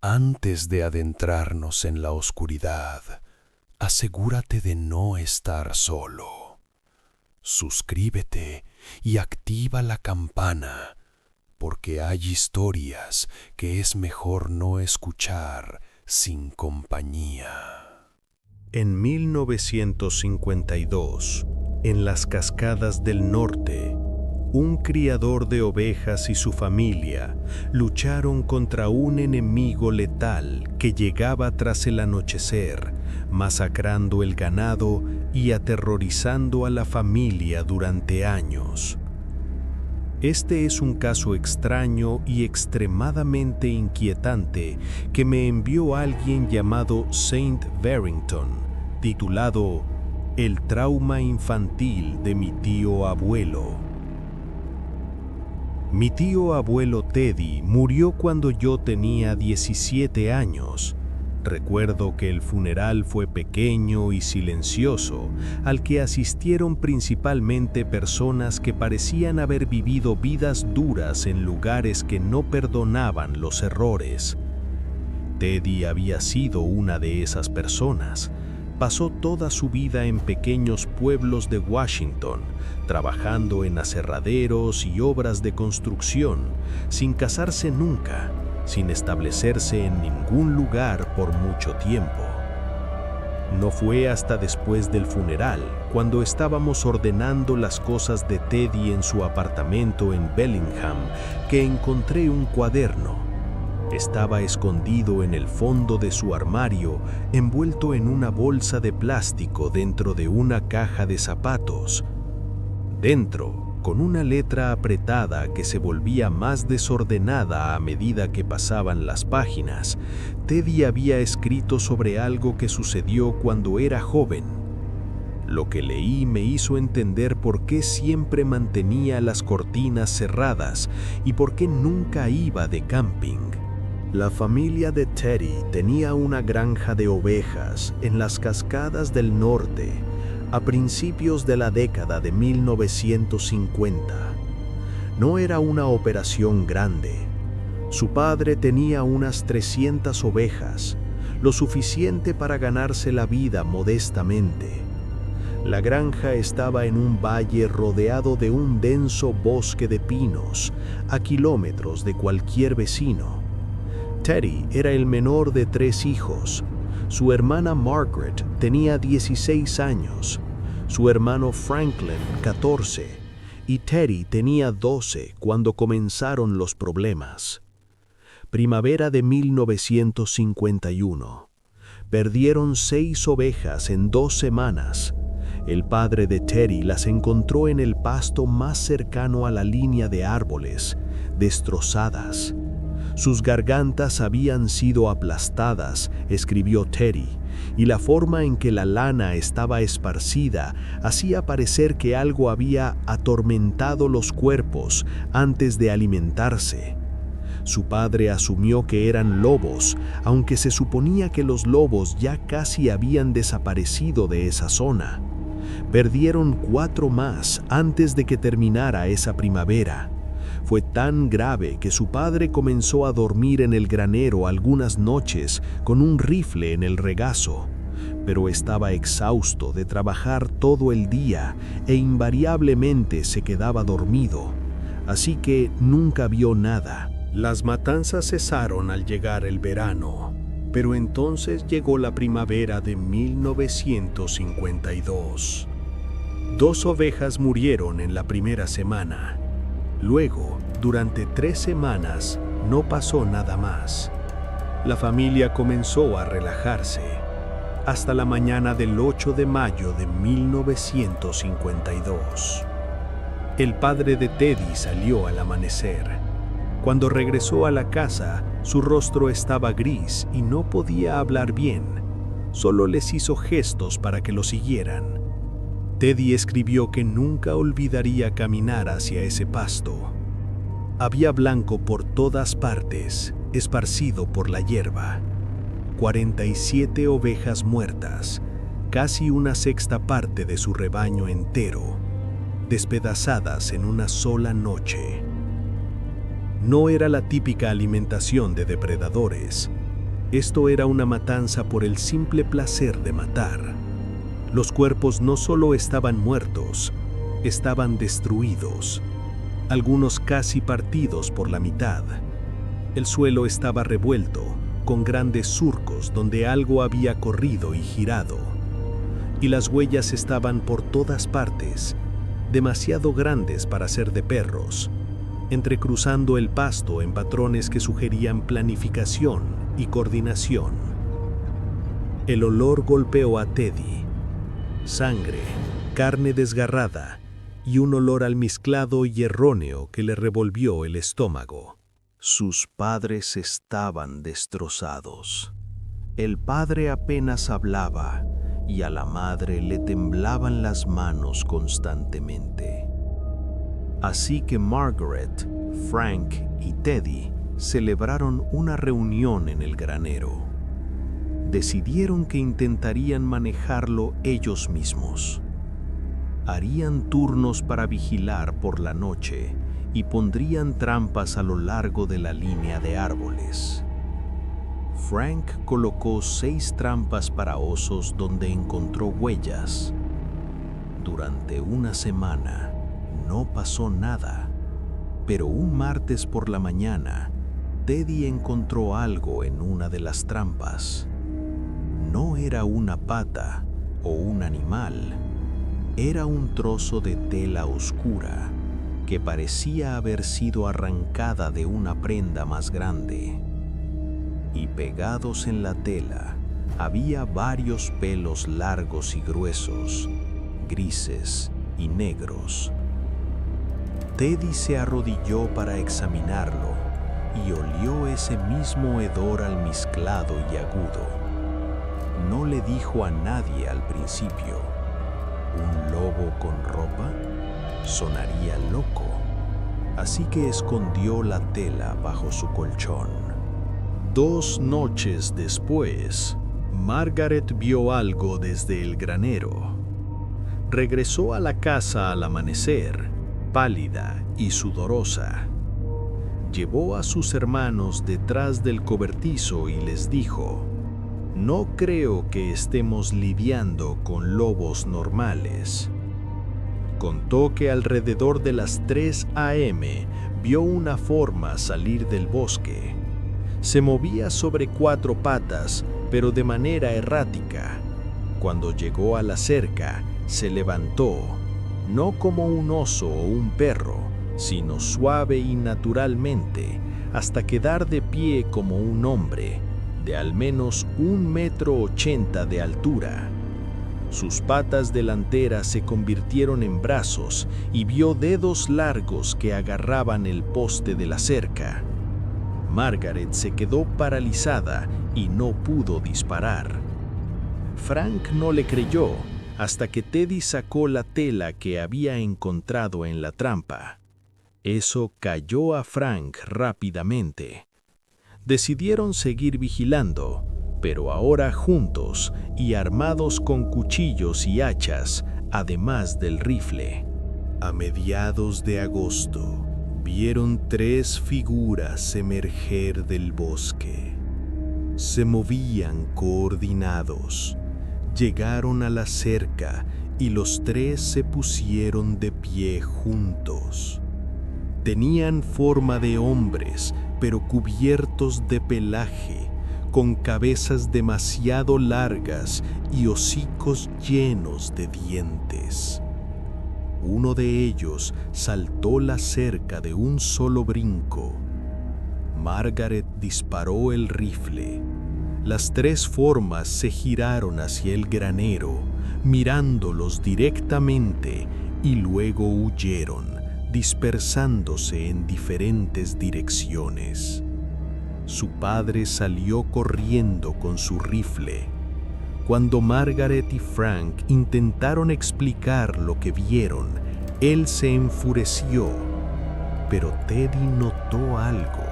Antes de adentrarnos en la oscuridad, asegúrate de no estar solo. Suscríbete y activa la campana, porque hay historias que es mejor no escuchar sin compañía. En 1952, en las Cascadas del Norte, un criador de ovejas y su familia lucharon contra un enemigo letal que llegaba tras el anochecer, masacrando el ganado y aterrorizando a la familia durante años. Este es un caso extraño y extremadamente inquietante que me envió alguien llamado Saint Barrington, titulado El trauma infantil de mi tío abuelo. Mi tío abuelo Teddy murió cuando yo tenía 17 años. Recuerdo que el funeral fue pequeño y silencioso, al que asistieron principalmente personas que parecían haber vivido vidas duras en lugares que no perdonaban los errores. Teddy había sido una de esas personas. Pasó toda su vida en pequeños pueblos de Washington, trabajando en aserraderos y obras de construcción, sin casarse nunca, sin establecerse en ningún lugar por mucho tiempo. No fue hasta después del funeral, cuando estábamos ordenando las cosas de Teddy en su apartamento en Bellingham, que encontré un cuaderno. Estaba escondido en el fondo de su armario, envuelto en una bolsa de plástico dentro de una caja de zapatos. Dentro, con una letra apretada que se volvía más desordenada a medida que pasaban las páginas, Teddy había escrito sobre algo que sucedió cuando era joven. Lo que leí me hizo entender por qué siempre mantenía las cortinas cerradas y por qué nunca iba de camping. La familia de Teddy tenía una granja de ovejas en las Cascadas del Norte a principios de la década de 1950. No era una operación grande. Su padre tenía unas 300 ovejas, lo suficiente para ganarse la vida modestamente. La granja estaba en un valle rodeado de un denso bosque de pinos, a kilómetros de cualquier vecino. Teddy era el menor de 3 hijos. Su hermana Margaret tenía 16 años, su hermano Franklin 14 y Teddy tenía 12 cuando comenzaron los problemas. Primavera de 1951. Perdieron 6 ovejas en 2 semanas. El padre de Teddy las encontró en el pasto más cercano a la línea de árboles, destrozadas. Sus gargantas habían sido aplastadas, escribió Teddy, y la forma en que la lana estaba esparcida hacía parecer que algo había atormentado los cuerpos antes de alimentarse. Su padre asumió que eran lobos, aunque se suponía que los lobos ya casi habían desaparecido de esa zona. Perdieron 4 más antes de que terminara esa primavera. Fue tan grave que su padre comenzó a dormir en el granero algunas noches con un rifle en el regazo, pero estaba exhausto de trabajar todo el día e invariablemente se quedaba dormido, así que nunca vio nada. Las matanzas cesaron al llegar el verano, pero entonces llegó la primavera de 1952. 2 ovejas murieron en la primera semana. Luego, durante 3 semanas, no pasó nada más. La familia comenzó a relajarse, hasta la mañana del 8 de mayo de 1952. El padre de Teddy salió al amanecer. Cuando regresó a la casa, su rostro estaba gris y no podía hablar bien. Solo les hizo gestos para que lo siguieran. Teddy escribió que nunca olvidaría caminar hacia ese pasto. Había blanco por todas partes, esparcido por la hierba. 47 ovejas muertas, casi una sexta parte de su rebaño entero, despedazadas en una sola noche. No era la típica alimentación de depredadores. Esto era una matanza por el simple placer de matar. Los cuerpos no solo estaban muertos, estaban destruidos, algunos casi partidos por la mitad. El suelo estaba revuelto, con grandes surcos donde algo había corrido y girado. Y las huellas estaban por todas partes, demasiado grandes para ser de perros, entrecruzando el pasto en patrones que sugerían planificación y coordinación. El olor golpeó a Teddy. Sangre, carne desgarrada y un olor almizclado y erróneo que le revolvió el estómago. Sus padres estaban destrozados. El padre apenas hablaba y a la madre le temblaban las manos constantemente. Así que Margaret, Frank y Teddy celebraron una reunión en el granero. Decidieron que intentarían manejarlo ellos mismos. Harían turnos para vigilar por la noche y pondrían trampas a lo largo de la línea de árboles. Frank colocó 6 trampas para osos donde encontró huellas. Durante una semana no pasó nada, pero un martes por la mañana, Teddy encontró algo en una de las trampas. No era una pata o un animal, era un trozo de tela oscura que parecía haber sido arrancada de una prenda más grande. Y pegados en la tela había varios pelos largos y gruesos, grises y negros. Teddy se arrodilló para examinarlo y olió ese mismo hedor almizclado y agudo. No le dijo a nadie al principio. ¿Un lobo con ropa? Sonaría loco. Así que escondió la tela bajo su colchón. 2 noches después, Margaret vio algo desde el granero. Regresó a la casa al amanecer, pálida y sudorosa. Llevó a sus hermanos detrás del cobertizo y les dijo: «No creo que estemos lidiando con lobos normales». Contó que alrededor de las 3 a.m. vio una forma salir del bosque. Se movía sobre 4 patas, pero de manera errática. Cuando llegó a la cerca, se levantó, no como un oso o un perro, sino suave y naturalmente, hasta quedar de pie como un hombre, de al menos 1,80 m de altura. Sus patas delanteras se convirtieron en brazos y vio dedos largos que agarraban el poste de la cerca. Margaret se quedó paralizada y no pudo disparar. Frank no le creyó hasta que Teddy sacó la tela que había encontrado en la trampa. Eso cayó a Frank rápidamente. Decidieron seguir vigilando, pero ahora juntos y armados con cuchillos y hachas, además del rifle. A mediados de agosto, vieron 3 figuras emerger del bosque. Se movían coordinados. Llegaron a la cerca y los 3 se pusieron de pie juntos. Tenían forma de hombres, pero cubiertos de pelaje, con cabezas demasiado largas y hocicos llenos de dientes. Uno de ellos saltó la cerca de un solo brinco. Margaret disparó el rifle. Las 3 formas se giraron hacia el granero, mirándolos directamente, y luego huyeron, dispersándose en diferentes direcciones. Su padre salió corriendo con su rifle. Cuando Margaret y Frank intentaron explicar lo que vieron, él se enfureció. Pero Teddy notó algo.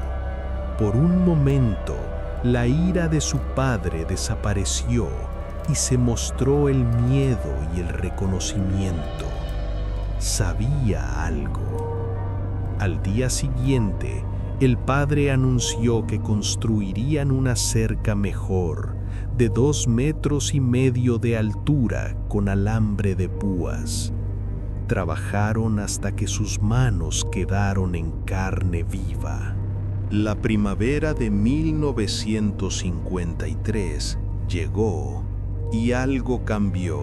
Por un momento, la ira de su padre desapareció y se mostró el miedo y el reconocimiento. Sabía algo. Al día siguiente, el padre anunció que construirían una cerca mejor, de 2,5 metros de altura, con alambre de púas. Trabajaron hasta que sus manos quedaron en carne viva. La primavera de 1953 llegó y algo cambió.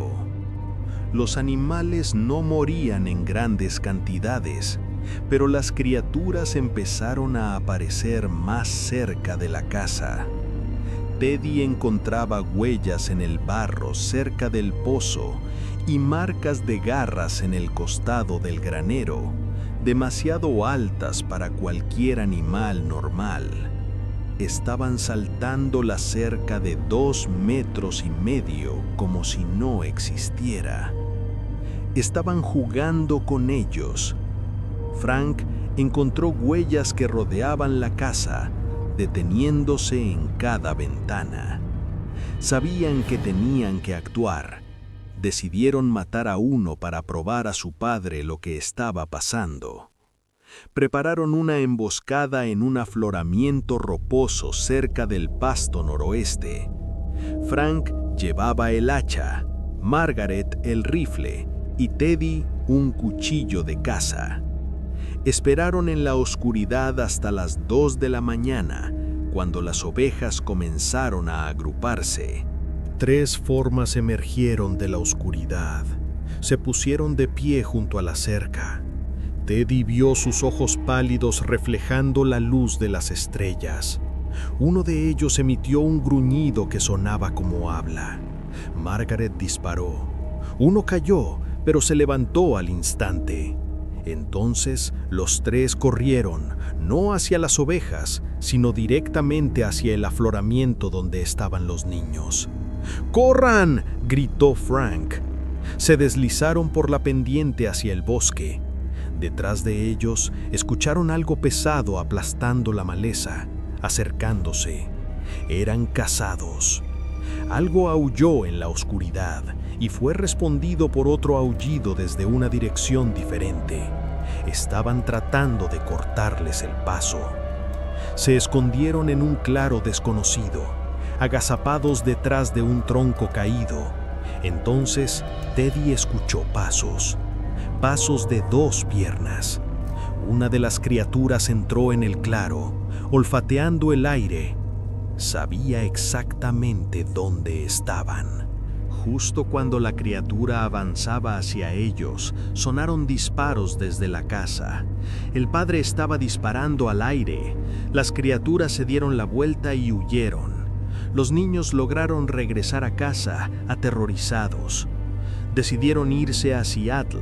Los animales no morían en grandes cantidades, pero las criaturas empezaron a aparecer más cerca de la casa. Teddy encontraba huellas en el barro cerca del pozo y marcas de garras en el costado del granero, demasiado altas para cualquier animal normal. Estaban saltando la cerca de 2,5 metros como si no existiera. Estaban jugando con ellos. Frank encontró huellas que rodeaban la casa, deteniéndose en cada ventana. Sabían que tenían que actuar. Decidieron matar a uno para probar a su padre lo que estaba pasando. Prepararon una emboscada en un afloramiento rocoso cerca del pasto noroeste. Frank llevaba el hacha, Margaret el rifle y Teddy un cuchillo de caza. Esperaron en la oscuridad hasta las 2 de la mañana, cuando las ovejas comenzaron a agruparse. 3 formas emergieron de la oscuridad. Se pusieron de pie junto a la cerca. Teddy vio sus ojos pálidos reflejando la luz de las estrellas. Uno de ellos emitió un gruñido que sonaba como habla. Margaret disparó. Uno cayó, pero se levantó al instante. Entonces los 3 corrieron, no hacia las ovejas, sino directamente hacia el afloramiento donde estaban los niños. ¡Corran!, gritó Frank. Se deslizaron por la pendiente hacia el bosque. Detrás de ellos escucharon algo pesado aplastando la maleza, acercándose. Eran cazados. Algo aulló en la oscuridad y fue respondido por otro aullido desde una dirección diferente. Estaban tratando de cortarles el paso. Se escondieron en un claro desconocido, agazapados detrás de un tronco caído. Entonces Teddy escuchó pasos de 2 piernas. Una de las criaturas entró en el claro, olfateando el aire. Sabía exactamente dónde estaban. Justo cuando la criatura avanzaba hacia ellos, sonaron disparos desde la casa. El padre estaba disparando al aire. Las criaturas se dieron la vuelta y huyeron. Los niños lograron regresar a casa, aterrorizados. Decidieron irse a Seattle.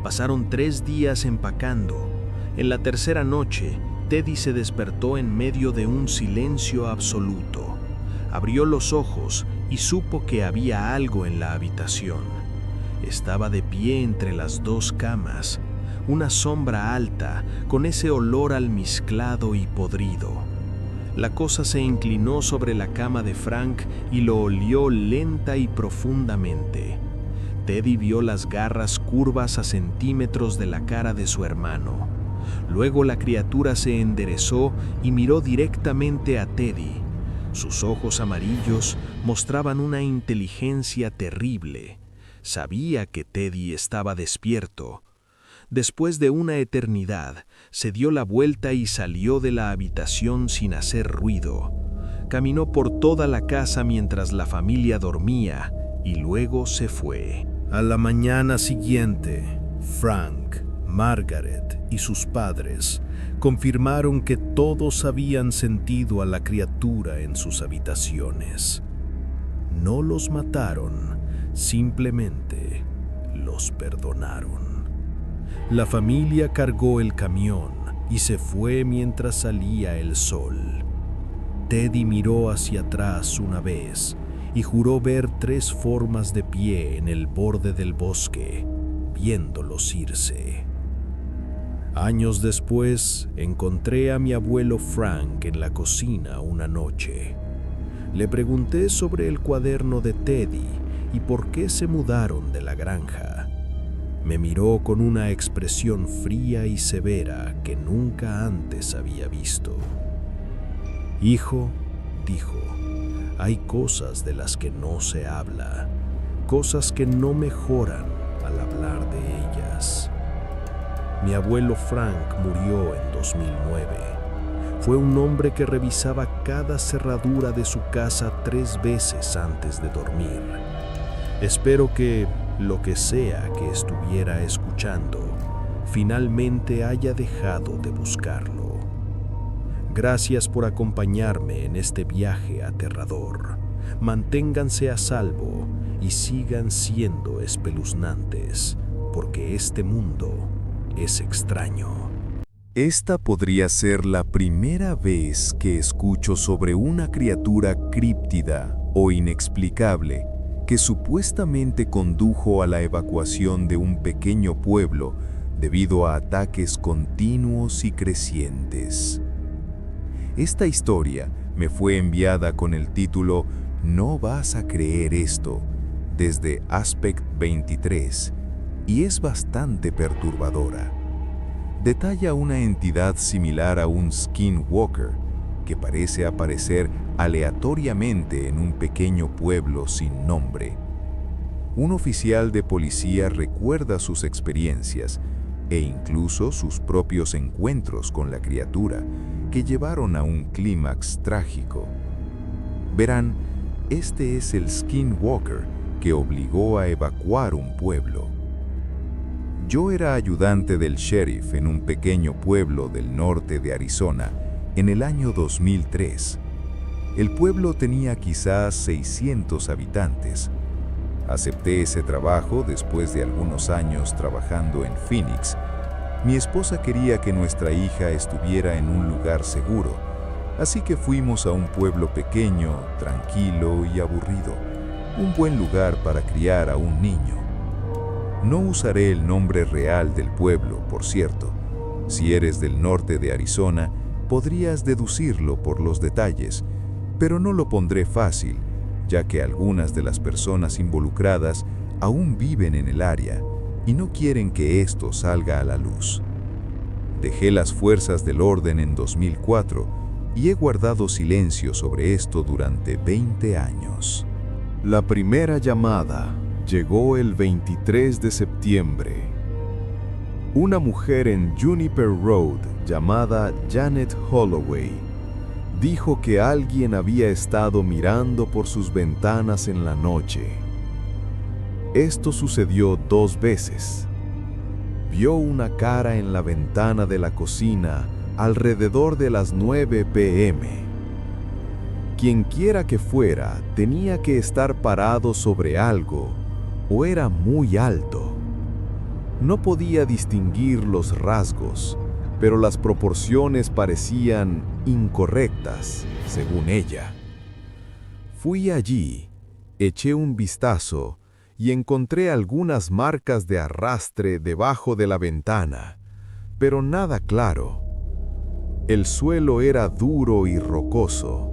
Pasaron 3 días empacando. En la tercera noche, Teddy se despertó en medio de un silencio absoluto. Abrió los ojos y supo que había algo en la habitación. Estaba de pie entre las 2 camas, una sombra alta con ese olor almizclado y podrido. La cosa se inclinó sobre la cama de Frank y lo olió lenta y profundamente. Teddy vio las garras curvas a centímetros de la cara de su hermano. Luego la criatura se enderezó y miró directamente a Teddy. Sus ojos amarillos mostraban una inteligencia terrible. Sabía que Teddy estaba despierto. Después de una eternidad, se dio la vuelta y salió de la habitación sin hacer ruido. Caminó por toda la casa mientras la familia dormía y luego se fue. A la mañana siguiente, Frank, Margaret y sus padres confirmaron que todos habían sentido a la criatura en sus habitaciones. No los mataron, simplemente los perdonaron. La familia cargó el camión y se fue mientras salía el sol. Teddy miró hacia atrás una vez y juró ver 3 formas de pie en el borde del bosque, viéndolos irse. Años después, encontré a mi abuelo Frank en la cocina una noche. Le pregunté sobre el cuaderno de Teddy y por qué se mudaron de la granja. Me miró con una expresión fría y severa que nunca antes había visto. «Hijo», dijo, «hay cosas de las que no se habla, cosas que no mejoran al hablar de ellas». Mi abuelo Frank murió en 2009. Fue un hombre que revisaba cada cerradura de su casa 3 veces antes de dormir. Espero que lo que sea que estuviera escuchando finalmente haya dejado de buscarlo. Gracias por acompañarme en este viaje aterrador. Manténganse a salvo y sigan siendo espeluznantes, porque este mundo es extraño. Esta podría ser la primera vez que escucho sobre una criatura críptida o inexplicable que supuestamente condujo a la evacuación de un pequeño pueblo debido a ataques continuos y crecientes. Esta historia me fue enviada con el título «No vas a creer esto» desde Aspect 23 y es bastante perturbadora. Detalla una entidad similar a un skinwalker que parece aparecer aleatoriamente en un pequeño pueblo sin nombre. Un oficial de policía recuerda sus experiencias e incluso sus propios encuentros con la criatura que llevaron a un clímax trágico. Verán, este es el skinwalker que obligó a evacuar un pueblo. Yo era ayudante del sheriff en un pequeño pueblo del norte de Arizona en el año 2003. El pueblo tenía quizás 600 habitantes. Acepté ese trabajo después de algunos años trabajando en Phoenix. Mi esposa quería que nuestra hija estuviera en un lugar seguro, así que fuimos a un pueblo pequeño, tranquilo y aburrido. Un buen lugar para criar a un niño. No usaré el nombre real del pueblo, por cierto. Si eres del norte de Arizona, podrías deducirlo por los detalles, pero no lo pondré fácil, ya que algunas de las personas involucradas aún viven en el área y no quieren que esto salga a la luz. Dejé las fuerzas del orden en 2004 y he guardado silencio sobre esto durante 20 años. La primera llamada llegó el 23 de septiembre. Una mujer en Juniper Road llamada Janet Holloway dijo que alguien había estado mirando por sus ventanas en la noche. Esto sucedió 2 veces. Vio una cara en la ventana de la cocina alrededor de las 9 p.m. Quienquiera que fuera, tenía que estar parado sobre algo o era muy alto. No podía distinguir los rasgos, pero las proporciones parecían incorrectas, según ella. Fui allí, eché un vistazo y encontré algunas marcas de arrastre debajo de la ventana, pero nada claro. El suelo era duro y rocoso.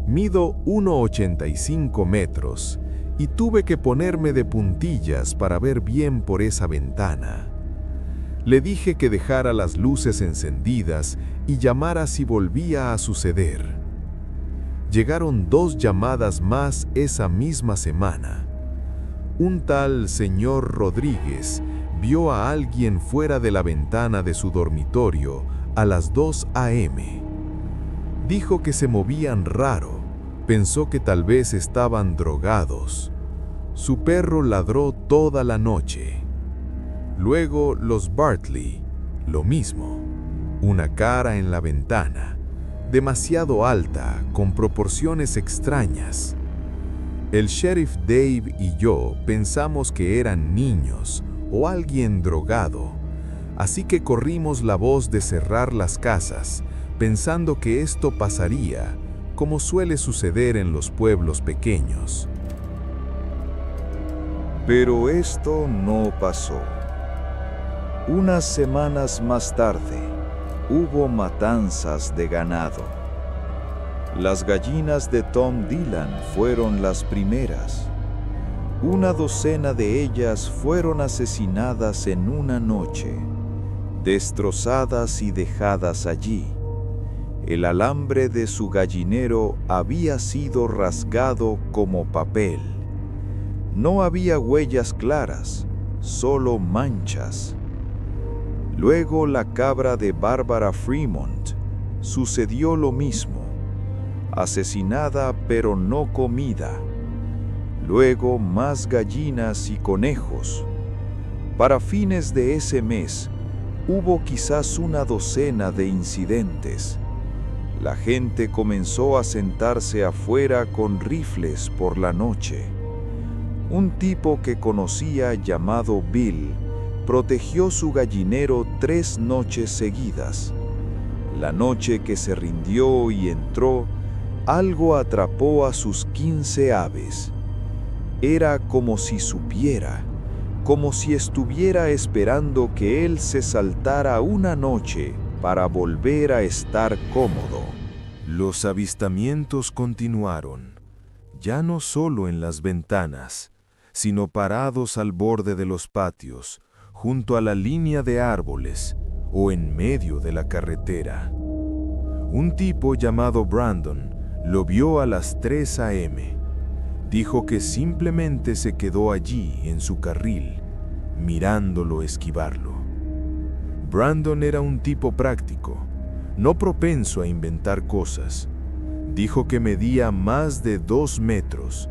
Mido 1,85 metros y tuve que ponerme de puntillas para ver bien por esa ventana. Le dije que dejara las luces encendidas y llamara si volvía a suceder. Llegaron 2 llamadas más esa misma semana. Un tal señor Rodríguez vio a alguien fuera de la ventana de su dormitorio a las 2 a.m. Dijo que se movían raro, pensó que tal vez estaban drogados. Su perro ladró toda la noche. Luego los Bartley, lo mismo. Una cara en la ventana, demasiado alta, con proporciones extrañas. El sheriff Dave y yo pensamos que eran niños o alguien drogado, así que corrimos la voz de cerrar las casas, pensando que esto pasaría, como suele suceder en los pueblos pequeños. Pero esto no pasó. Unas semanas más tarde, hubo matanzas de ganado. Las gallinas de Tom Dillon fueron las primeras. Una docena de ellas fueron asesinadas en una noche, destrozadas y dejadas allí. El alambre de su gallinero había sido rasgado como papel. No había huellas claras, solo manchas. Luego la cabra de Barbara Fremont sucedió lo mismo, asesinada pero no comida. Luego más gallinas y conejos. Para fines de ese mes, hubo quizás una docena de incidentes. La gente comenzó a sentarse afuera con rifles por la noche. Un tipo que conocía llamado Bill protegió su gallinero 3 noches seguidas. La noche que se rindió y entró, algo atrapó a sus 15 aves. Era como si supiera, como si estuviera esperando que él se saltara una noche para volver a estar cómodo. Los avistamientos continuaron, ya no solo en las ventanas, sino parados al borde de los patios, junto a la línea de árboles o en medio de la carretera. Un tipo llamado Brandon lo vio a las 3 a.m. Dijo que simplemente se quedó allí en su carril, mirándolo esquivarlo. Brandon era un tipo práctico, no propenso a inventar cosas. Dijo que medía más de 2 metros,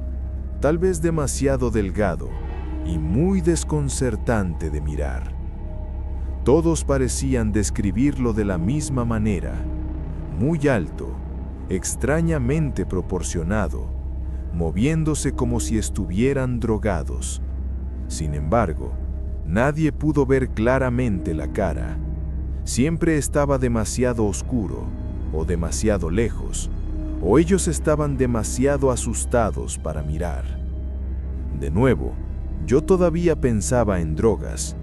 tal vez demasiado delgado y muy desconcertante de mirar. Todos parecían describirlo de la misma manera, muy alto, extrañamente proporcionado, moviéndose como si estuvieran drogados. Sin embargo, nadie pudo ver claramente la cara. Siempre estaba demasiado oscuro, o demasiado lejos, o ellos estaban demasiado asustados para mirar. De nuevo, yo todavía pensaba en drogas,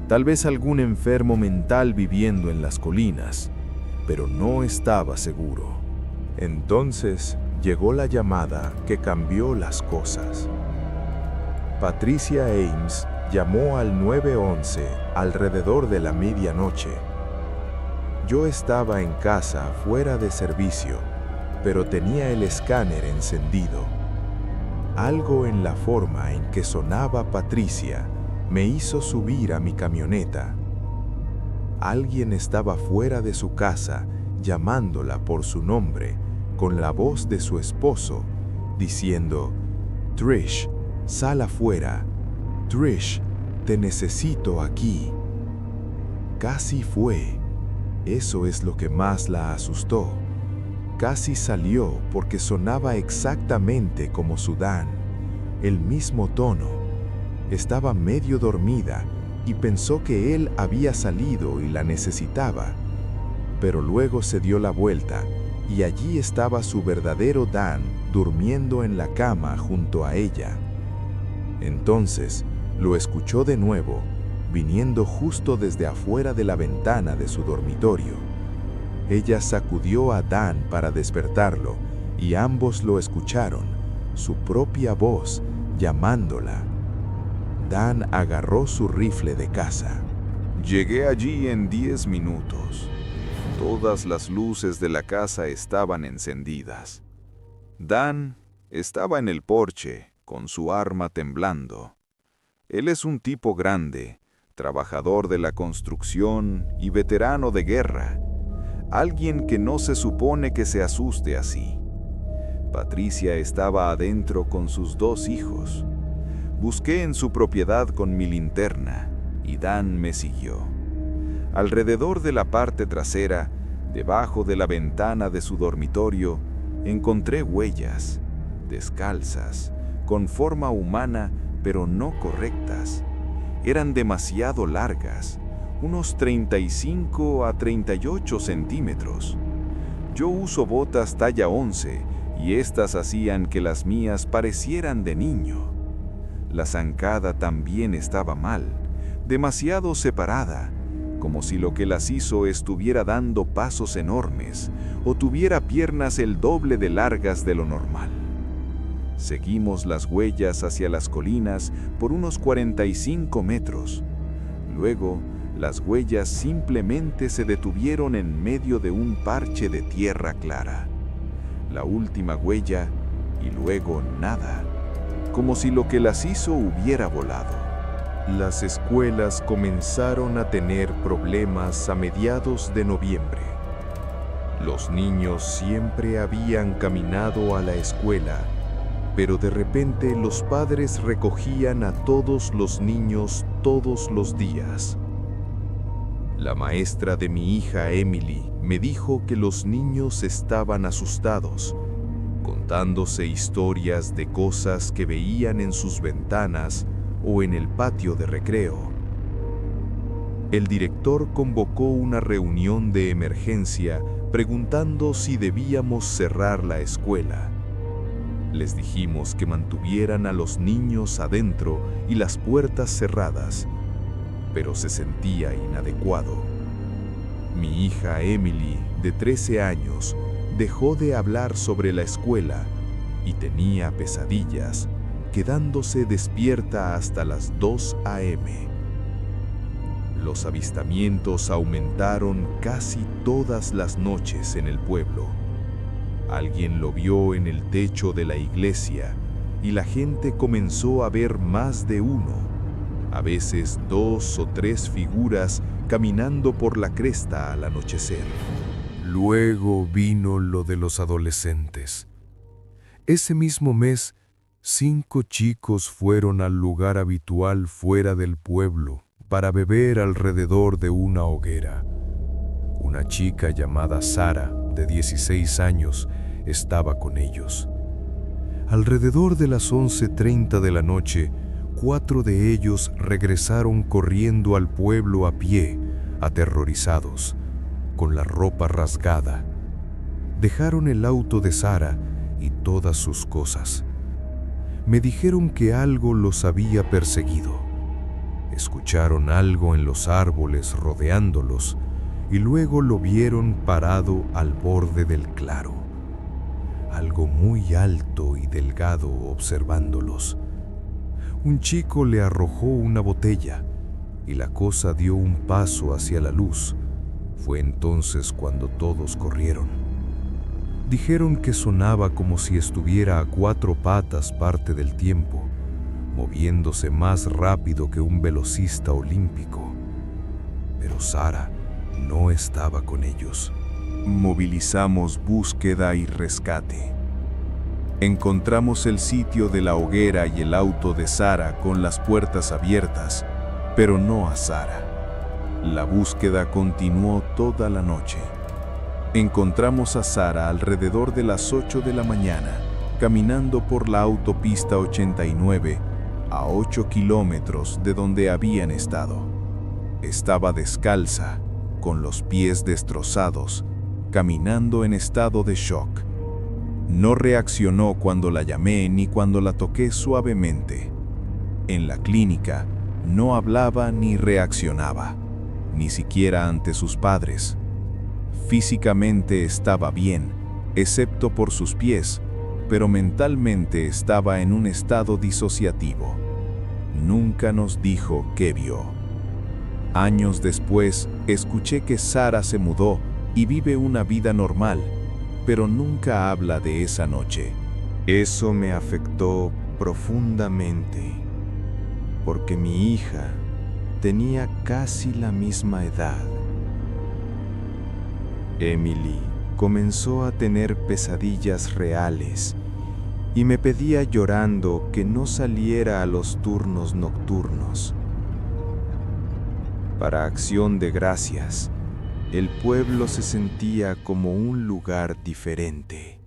tal vez algún enfermo mental viviendo en las colinas, pero no estaba seguro. Entonces llegó la llamada que cambió las cosas. Patricia Ames llamó al 911 alrededor de la medianoche. Yo estaba en casa fuera de servicio, pero tenía el escáner encendido. Algo en la forma en que sonaba Patricia me hizo subir a mi camioneta. Alguien estaba fuera de su casa llamándola por su nombre, con la voz de su esposo, diciendo: «Trish, sal afuera. Trish, te necesito aquí». Casi fue. Eso es lo que más la asustó. Casi salió porque sonaba exactamente como su Dan, el mismo tono. Estaba medio dormida y pensó que él había salido y la necesitaba. Pero luego se dio la vuelta y allí estaba su verdadero Dan durmiendo en la cama junto a ella. Entonces lo escuchó de nuevo, viniendo justo desde afuera de la ventana de su dormitorio. Ella sacudió a Dan para despertarlo y ambos lo escucharon, su propia voz llamándola. Dan agarró su rifle de caza. Llegué allí en 10 minutos. Todas las luces de la casa estaban encendidas. Dan estaba en el porche, con su arma temblando. Él es un tipo grande, trabajador de la construcción y veterano de guerra. Alguien que no se supone que se asuste así. Patricia estaba adentro con sus 2 hijos. Busqué en su propiedad con mi linterna y Dan me siguió. Alrededor de la parte trasera, debajo de la ventana de su dormitorio, encontré huellas, descalzas, con forma humana pero no correctas. Eran demasiado largas, unos 35 a 38 centímetros. Yo uso botas talla 11 y estas hacían que las mías parecieran de niño. La zancada también estaba mal, demasiado separada, como si lo que las hizo estuviera dando pasos enormes o tuviera piernas el doble de largas de lo normal. Seguimos las huellas hacia las colinas por unos 45 metros. Luego, las huellas simplemente se detuvieron en medio de un parche de tierra clara. La última huella y luego nada, como si lo que las hizo hubiera volado. Las escuelas comenzaron a tener problemas a mediados de noviembre. Los niños siempre habían caminado a la escuela, pero de repente los padres recogían a todos los niños todos los días. La maestra de mi hija Emily me dijo que los niños estaban asustados, contándose historias de cosas que veían en sus ventanas o en el patio de recreo. El director convocó una reunión de emergencia preguntando si debíamos cerrar la escuela. Les dijimos que mantuvieran a los niños adentro y las puertas cerradas, pero se sentía inadecuado. Mi hija Emily, de 13 años, dejó de hablar sobre la escuela y tenía pesadillas, quedándose despierta hasta las 2 a.m. Los avistamientos aumentaron casi todas las noches en el pueblo. Alguien lo vio en el techo de la iglesia y la gente comenzó a ver más de uno, a veces 2 o 3 figuras caminando por la cresta al anochecer. Luego vino lo de los adolescentes. Ese mismo mes, 5 chicos fueron al lugar habitual fuera del pueblo para beber alrededor de una hoguera. Una chica llamada Sara, de 16 años, estaba con ellos. Alrededor de las 11:30 de la noche, 4 de ellos regresaron corriendo al pueblo a pie, aterrorizados, con la ropa rasgada. Dejaron el auto de Sara y todas sus cosas. Me dijeron que algo los había perseguido. Escucharon algo en los árboles rodeándolos y luego lo vieron parado al borde del claro. Algo muy alto y delgado observándolos. Un chico le arrojó una botella y la cosa dio un paso hacia la luz. Fue entonces cuando todos corrieron. Dijeron que sonaba como si estuviera a 4 patas parte del tiempo, moviéndose más rápido que un velocista olímpico. Pero Sara no estaba con ellos. Movilizamos búsqueda y rescate. Encontramos el sitio de la hoguera y el auto de Sara con las puertas abiertas, pero no a Sara. La búsqueda continuó toda la noche. Encontramos a Sara alrededor de las 8 de la mañana, caminando por la autopista 89, a 8 kilómetros de donde habían estado. Estaba descalza, con los pies destrozados, caminando en estado de shock. No reaccionó cuando la llamé ni cuando la toqué suavemente. En la clínica, no hablaba ni reaccionaba, ni siquiera ante sus padres. Físicamente estaba bien, excepto por sus pies, pero mentalmente estaba en un estado disociativo. Nunca nos dijo qué vio. Años después, escuché que Sara se mudó y vive una vida normal, pero nunca habla de esa noche. Eso me afectó profundamente, porque mi hija tenía casi la misma edad. Emily comenzó a tener pesadillas reales y me pedía llorando que no saliera a los turnos nocturnos. Para Acción de Gracias, el pueblo se sentía como un lugar diferente.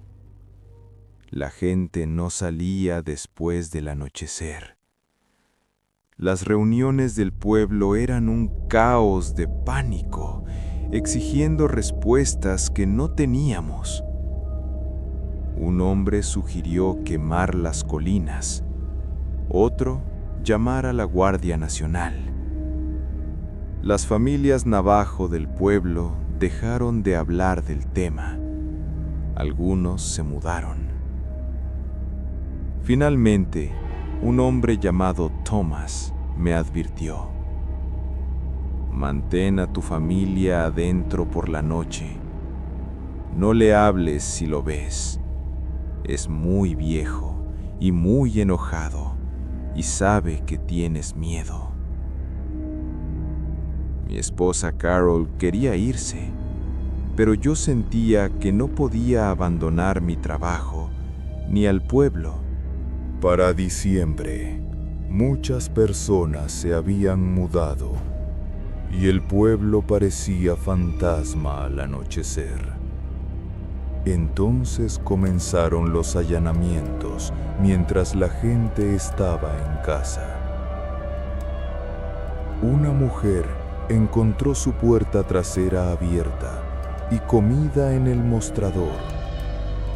La gente no salía después del anochecer. Las reuniones del pueblo eran un caos de pánico, exigiendo respuestas que no teníamos. Un hombre sugirió quemar las colinas, otro llamar a la Guardia Nacional. Las familias navajo del pueblo dejaron de hablar del tema. Algunos se mudaron. Finalmente, un hombre llamado Thomas me advirtió: mantén a tu familia adentro por la noche. No le hables si lo ves. Es muy viejo y muy enojado y sabe que tienes miedo. Mi esposa Carol quería irse, pero yo sentía que no podía abandonar mi trabajo ni al pueblo. Para diciembre, muchas personas se habían mudado y el pueblo parecía fantasma al anochecer. Entonces comenzaron los allanamientos mientras la gente estaba en casa. Una mujer encontró su puerta trasera abierta y comida en el mostrador,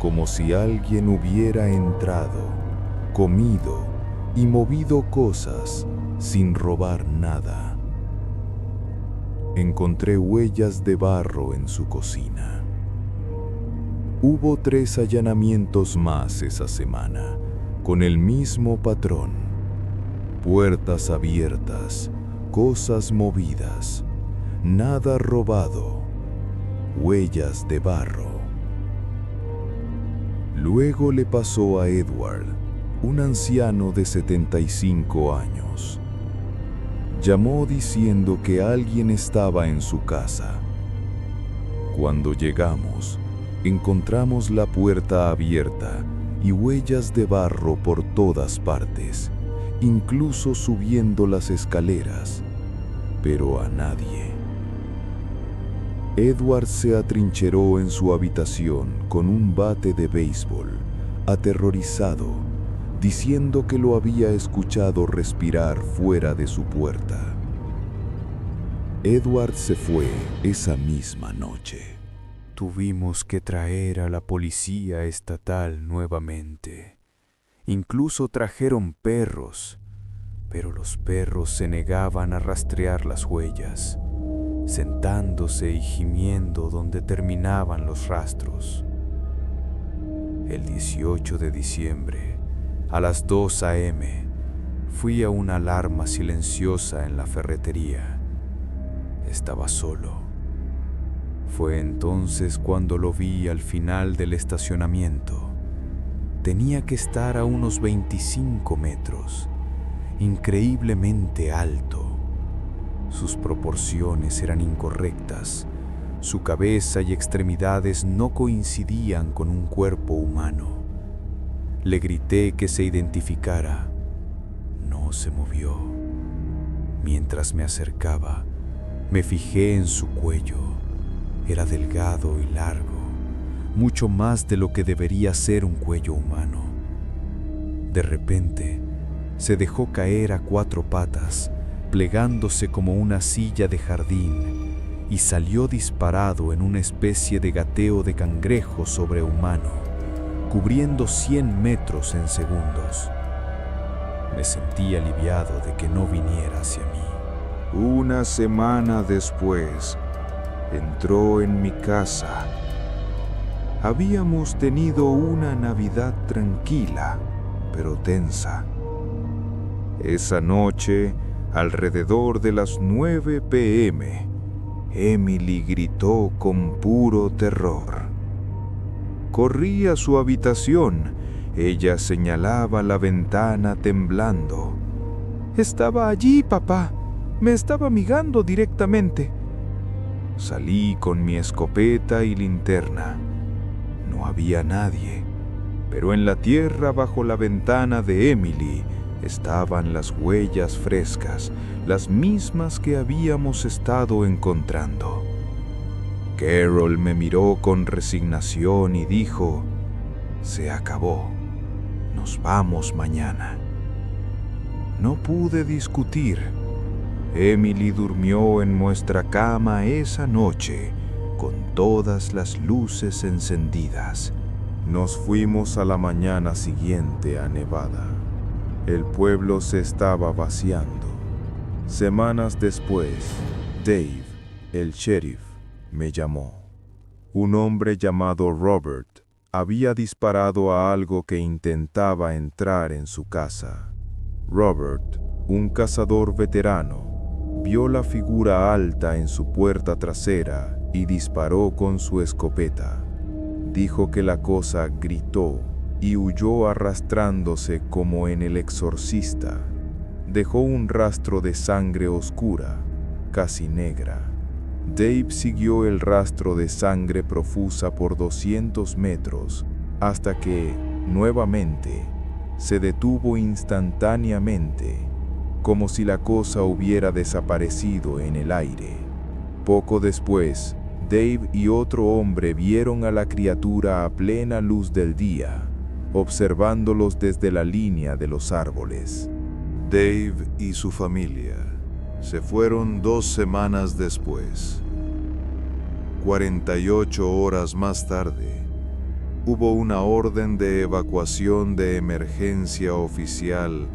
como si alguien hubiera entrado, comido y movido cosas sin robar nada. Encontré huellas de barro en su cocina. Hubo 3 allanamientos más esa semana, con el mismo patrón. Puertas abiertas, cosas movidas, nada robado, huellas de barro. Luego le pasó a Edward, un anciano de 75 años. Llamó diciendo que alguien estaba en su casa. Cuando llegamos, encontramos la puerta abierta y huellas de barro por todas partes, incluso subiendo las escaleras, pero a nadie. Edward se atrincheró en su habitación con un bate de béisbol, aterrorizado, diciendo que lo había escuchado respirar fuera de su puerta. Edward se fue esa misma noche. Tuvimos que traer a la policía estatal nuevamente. Incluso trajeron perros, pero los perros se negaban a rastrear las huellas, sentándose y gimiendo donde terminaban los rastros. El 18 de diciembre, a las 2 a.m., fui a una alarma silenciosa en la ferretería. Estaba solo. Fue entonces cuando lo vi al final del estacionamiento. Tenía que estar a unos 25 metros, increíblemente alto. Sus proporciones eran incorrectas. Su cabeza y extremidades no coincidían con un cuerpo humano. Le grité que se identificara. No se movió. Mientras me acercaba, me fijé en su cuello. Era delgado y largo, mucho más de lo que debería ser un cuello humano. De repente, se dejó caer a 4 patas, plegándose como una silla de jardín, y salió disparado en una especie de gateo de cangrejo sobrehumano, cubriendo 100 metros en segundos. Me sentí aliviado de que no viniera hacia mí. Una semana después, entró en mi casa. Habíamos tenido una Navidad tranquila, pero tensa. Esa noche, alrededor de las 9 p.m., Emily gritó con puro terror. Corrí a su habitación. Ella señalaba la ventana temblando. «Estaba allí, papá. Me estaba mirando directamente». Salí con mi escopeta y linterna. No había nadie, pero en la tierra bajo la ventana de Emily estaban las huellas frescas, las mismas que habíamos estado encontrando. Carol me miró con resignación y dijo: «Se acabó. Nos vamos mañana». No pude discutir. Emily durmió en nuestra cama esa noche, con todas las luces encendidas. Nos fuimos a la mañana siguiente a Nevada. El pueblo se estaba vaciando. Semanas después, Dave, el sheriff, me llamó. Un hombre llamado Robert había disparado a algo que intentaba entrar en su casa. Robert, un cazador veterano, vio la figura alta en su puerta trasera y disparó con su escopeta. Dijo que la cosa gritó y huyó arrastrándose como en El Exorcista. Dejó un rastro de sangre oscura, casi negra. Dave siguió el rastro de sangre profusa por 200 metros hasta que, nuevamente, se detuvo instantáneamente, como si la cosa hubiera desaparecido en el aire. Poco después, Dave y otro hombre vieron a la criatura a plena luz del día, observándolos desde la línea de los árboles. Dave y su familia se fueron 2 semanas después. 48 horas más tarde, hubo una orden de evacuación de emergencia oficial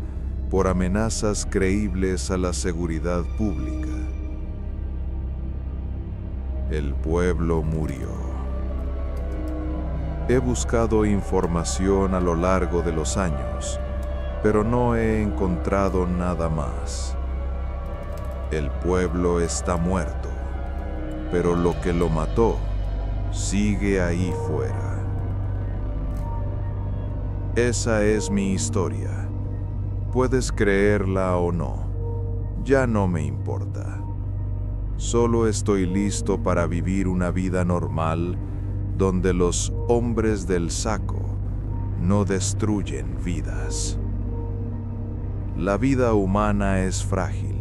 por amenazas creíbles a la seguridad pública. El pueblo murió. He buscado información a lo largo de los años, pero no he encontrado nada más. El pueblo está muerto, pero lo que lo mató sigue ahí fuera. Esa es mi historia. Puedes creerla o no, ya no me importa. Solo estoy listo para vivir una vida normal donde los hombres del saco no destruyen vidas. La vida humana es frágil.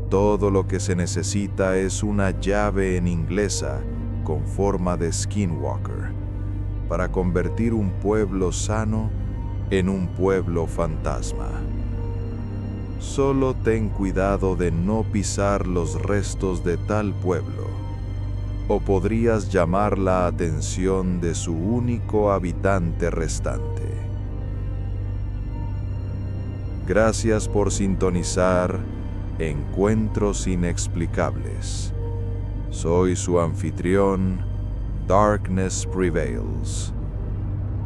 Todo lo que se necesita es una llave en inglesa con forma de skinwalker para convertir un pueblo sano en un pueblo fantasma. Solo ten cuidado de no pisar los restos de tal pueblo, o podrías llamar la atención de su único habitante restante. Gracias por sintonizar Encuentros Inexplicables. Soy su anfitrión, Darkness Prevails.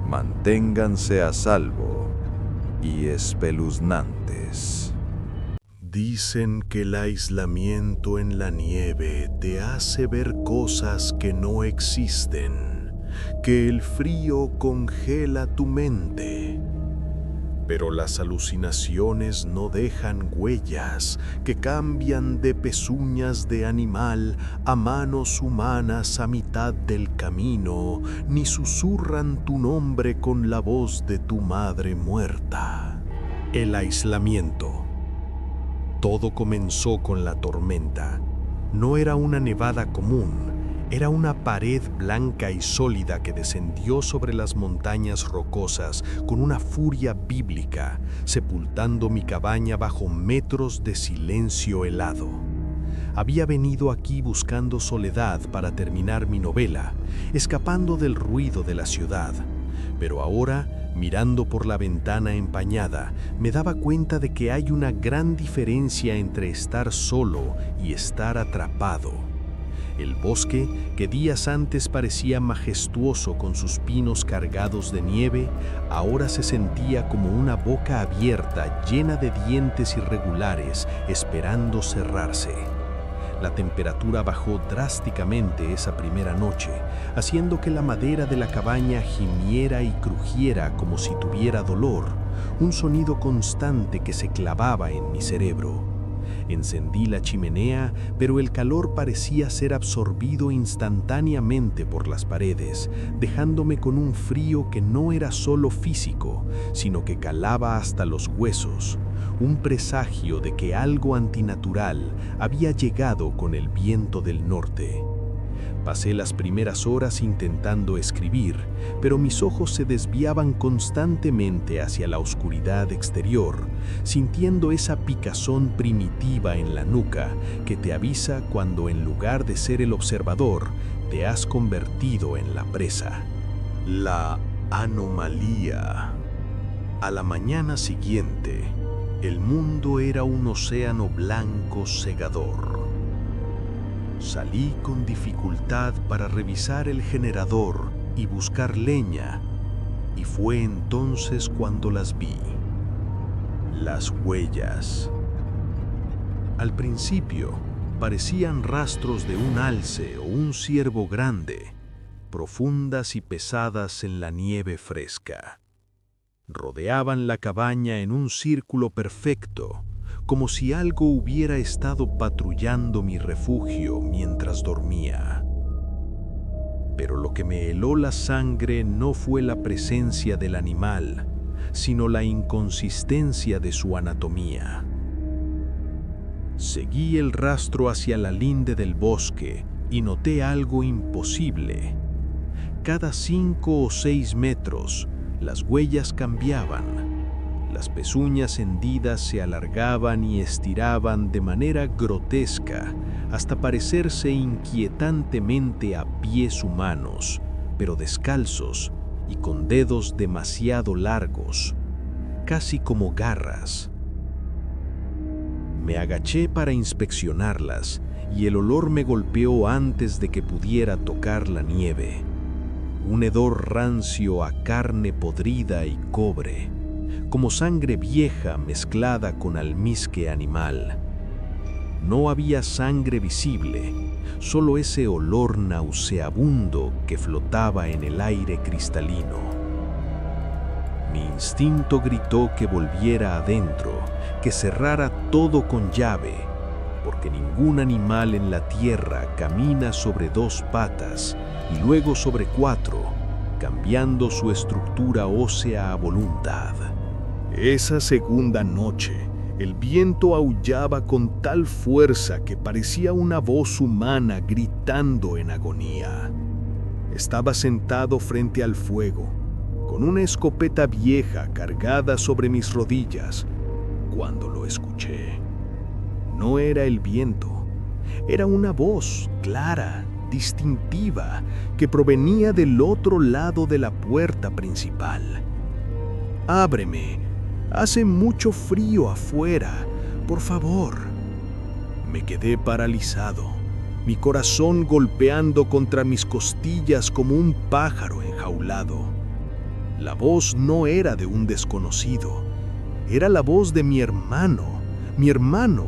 Manténganse a salvo y espeluznantes. Dicen que el aislamiento en la nieve te hace ver cosas que no existen, que el frío congela tu mente. Pero las alucinaciones no dejan huellas que cambian de pezuñas de animal a manos humanas a mitad del camino, ni susurran tu nombre con la voz de tu madre muerta. El aislamiento. Todo comenzó con la tormenta. No era una nevada común. Era una pared blanca y sólida que descendió sobre las montañas rocosas con una furia bíblica, sepultando mi cabaña bajo metros de silencio helado. Había venido aquí buscando soledad para terminar mi novela, escapando del ruido de la ciudad. Pero ahora, mirando por la ventana empañada, me daba cuenta de que hay una gran diferencia entre estar solo y estar atrapado. El bosque, que días antes parecía majestuoso con sus pinos cargados de nieve, ahora se sentía como una boca abierta llena de dientes irregulares esperando cerrarse. La temperatura bajó drásticamente esa primera noche, haciendo que la madera de la cabaña gimiera y crujiera como si tuviera dolor, un sonido constante que se clavaba en mi cerebro. Encendí la chimenea, pero el calor parecía ser absorbido instantáneamente por las paredes, dejándome con un frío que no era solo físico, sino que calaba hasta los huesos, un presagio de que algo antinatural había llegado con el viento del norte. Pasé las primeras horas intentando escribir, pero mis ojos se desviaban constantemente hacia la oscuridad exterior, sintiendo esa picazón primitiva en la nuca que te avisa cuando en lugar de ser el observador, te has convertido en la presa. La anomalía. A la mañana siguiente, el mundo era un océano blanco cegador. Salí con dificultad para revisar el generador y buscar leña, y fue entonces cuando las vi. Las huellas. Al principio, parecían rastros de un alce o un ciervo grande, profundas y pesadas en la nieve fresca. Rodeaban la cabaña en un círculo perfecto, como si algo hubiera estado patrullando mi refugio mientras dormía. Pero lo que me heló la sangre no fue la presencia del animal, sino la inconsistencia de su anatomía. Seguí el rastro hacia la linde del bosque y noté algo imposible. Cada 5 o 6 metros, las huellas cambiaban. Las pezuñas hendidas se alargaban y estiraban de manera grotesca hasta parecerse inquietantemente a pies humanos, pero descalzos y con dedos demasiado largos, casi como garras. Me agaché para inspeccionarlas y el olor me golpeó antes de que pudiera tocar la nieve. Un hedor rancio a carne podrida y cobre, como sangre vieja mezclada con almizcle animal. No había sangre visible, solo ese olor nauseabundo que flotaba en el aire cristalino. Mi instinto gritó que volviera adentro, que cerrara todo con llave, porque ningún animal en la tierra camina sobre 2 patas y luego sobre 4, cambiando su estructura ósea a voluntad. Esa segunda noche, el viento aullaba con tal fuerza que parecía una voz humana gritando en agonía. Estaba sentado frente al fuego, con una escopeta vieja cargada sobre mis rodillas, cuando lo escuché. No era el viento, era una voz clara, distintiva, que provenía del otro lado de la puerta principal. «Ábreme, hace mucho frío afuera, por favor». Me quedé paralizado, mi corazón golpeando contra mis costillas como un pájaro enjaulado. La voz no era de un desconocido, era la voz de mi hermano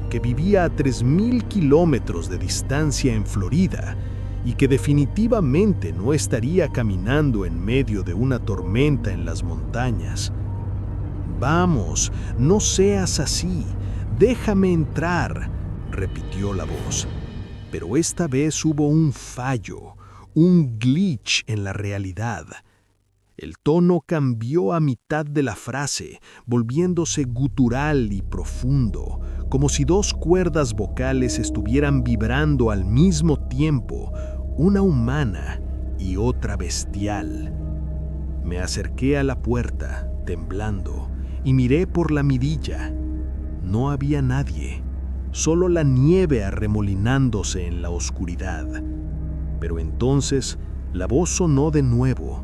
que vivía a 3000 kilómetros de distancia en Florida y que definitivamente no estaría caminando en medio de una tormenta en las montañas. «Vamos, no seas así, déjame entrar», repitió la voz. Pero esta vez hubo un fallo, un glitch en la realidad. El tono cambió a mitad de la frase, volviéndose gutural y profundo, como si 2 cuerdas vocales estuvieran vibrando al mismo tiempo, una humana y otra bestial. Me acerqué a la puerta, temblando, y miré por la mirilla. No había nadie, solo la nieve arremolinándose en la oscuridad. Pero entonces la voz sonó de nuevo,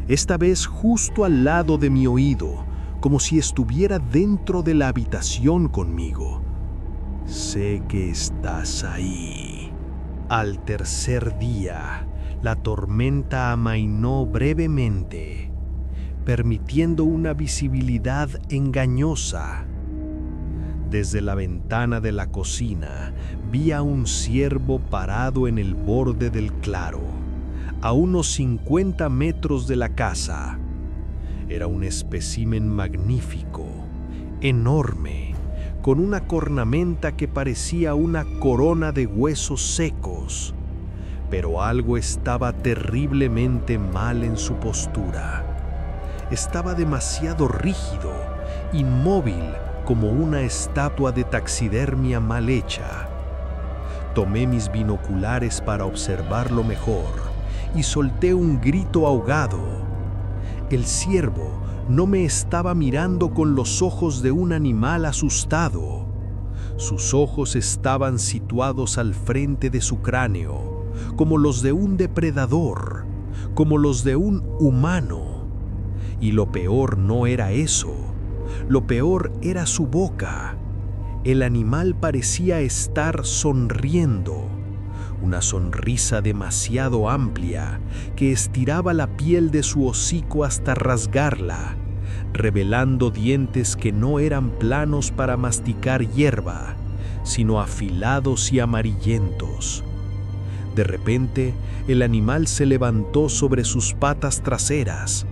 esta vez justo al lado de mi oído, como si estuviera dentro de la habitación conmigo. «Sé que estás ahí». Al tercer día, la tormenta amainó brevemente, permitiendo una visibilidad engañosa. Desde la ventana de la cocina vi a un ciervo parado en el borde del claro, a unos 50 metros de la casa. Era un espécimen magnífico, enorme, con una cornamenta que parecía una corona de huesos secos. Pero algo estaba terriblemente mal en su postura. Estaba demasiado rígido, inmóvil, como una estatua de taxidermia mal hecha. Tomé mis binoculares para observarlo mejor y solté un grito ahogado. El ciervo no me estaba mirando con los ojos de un animal asustado. Sus ojos estaban situados al frente de su cráneo, como los de un depredador, como los de un humano. Y lo peor no era eso. Lo peor era su boca. El animal parecía estar sonriendo. una sonrisa demasiado amplia que estiraba la piel de su hocico hasta rasgarla, revelando dientes que no eran planos para masticar hierba, sino afilados y amarillentos. De repente, el animal se levantó sobre sus patas traseras.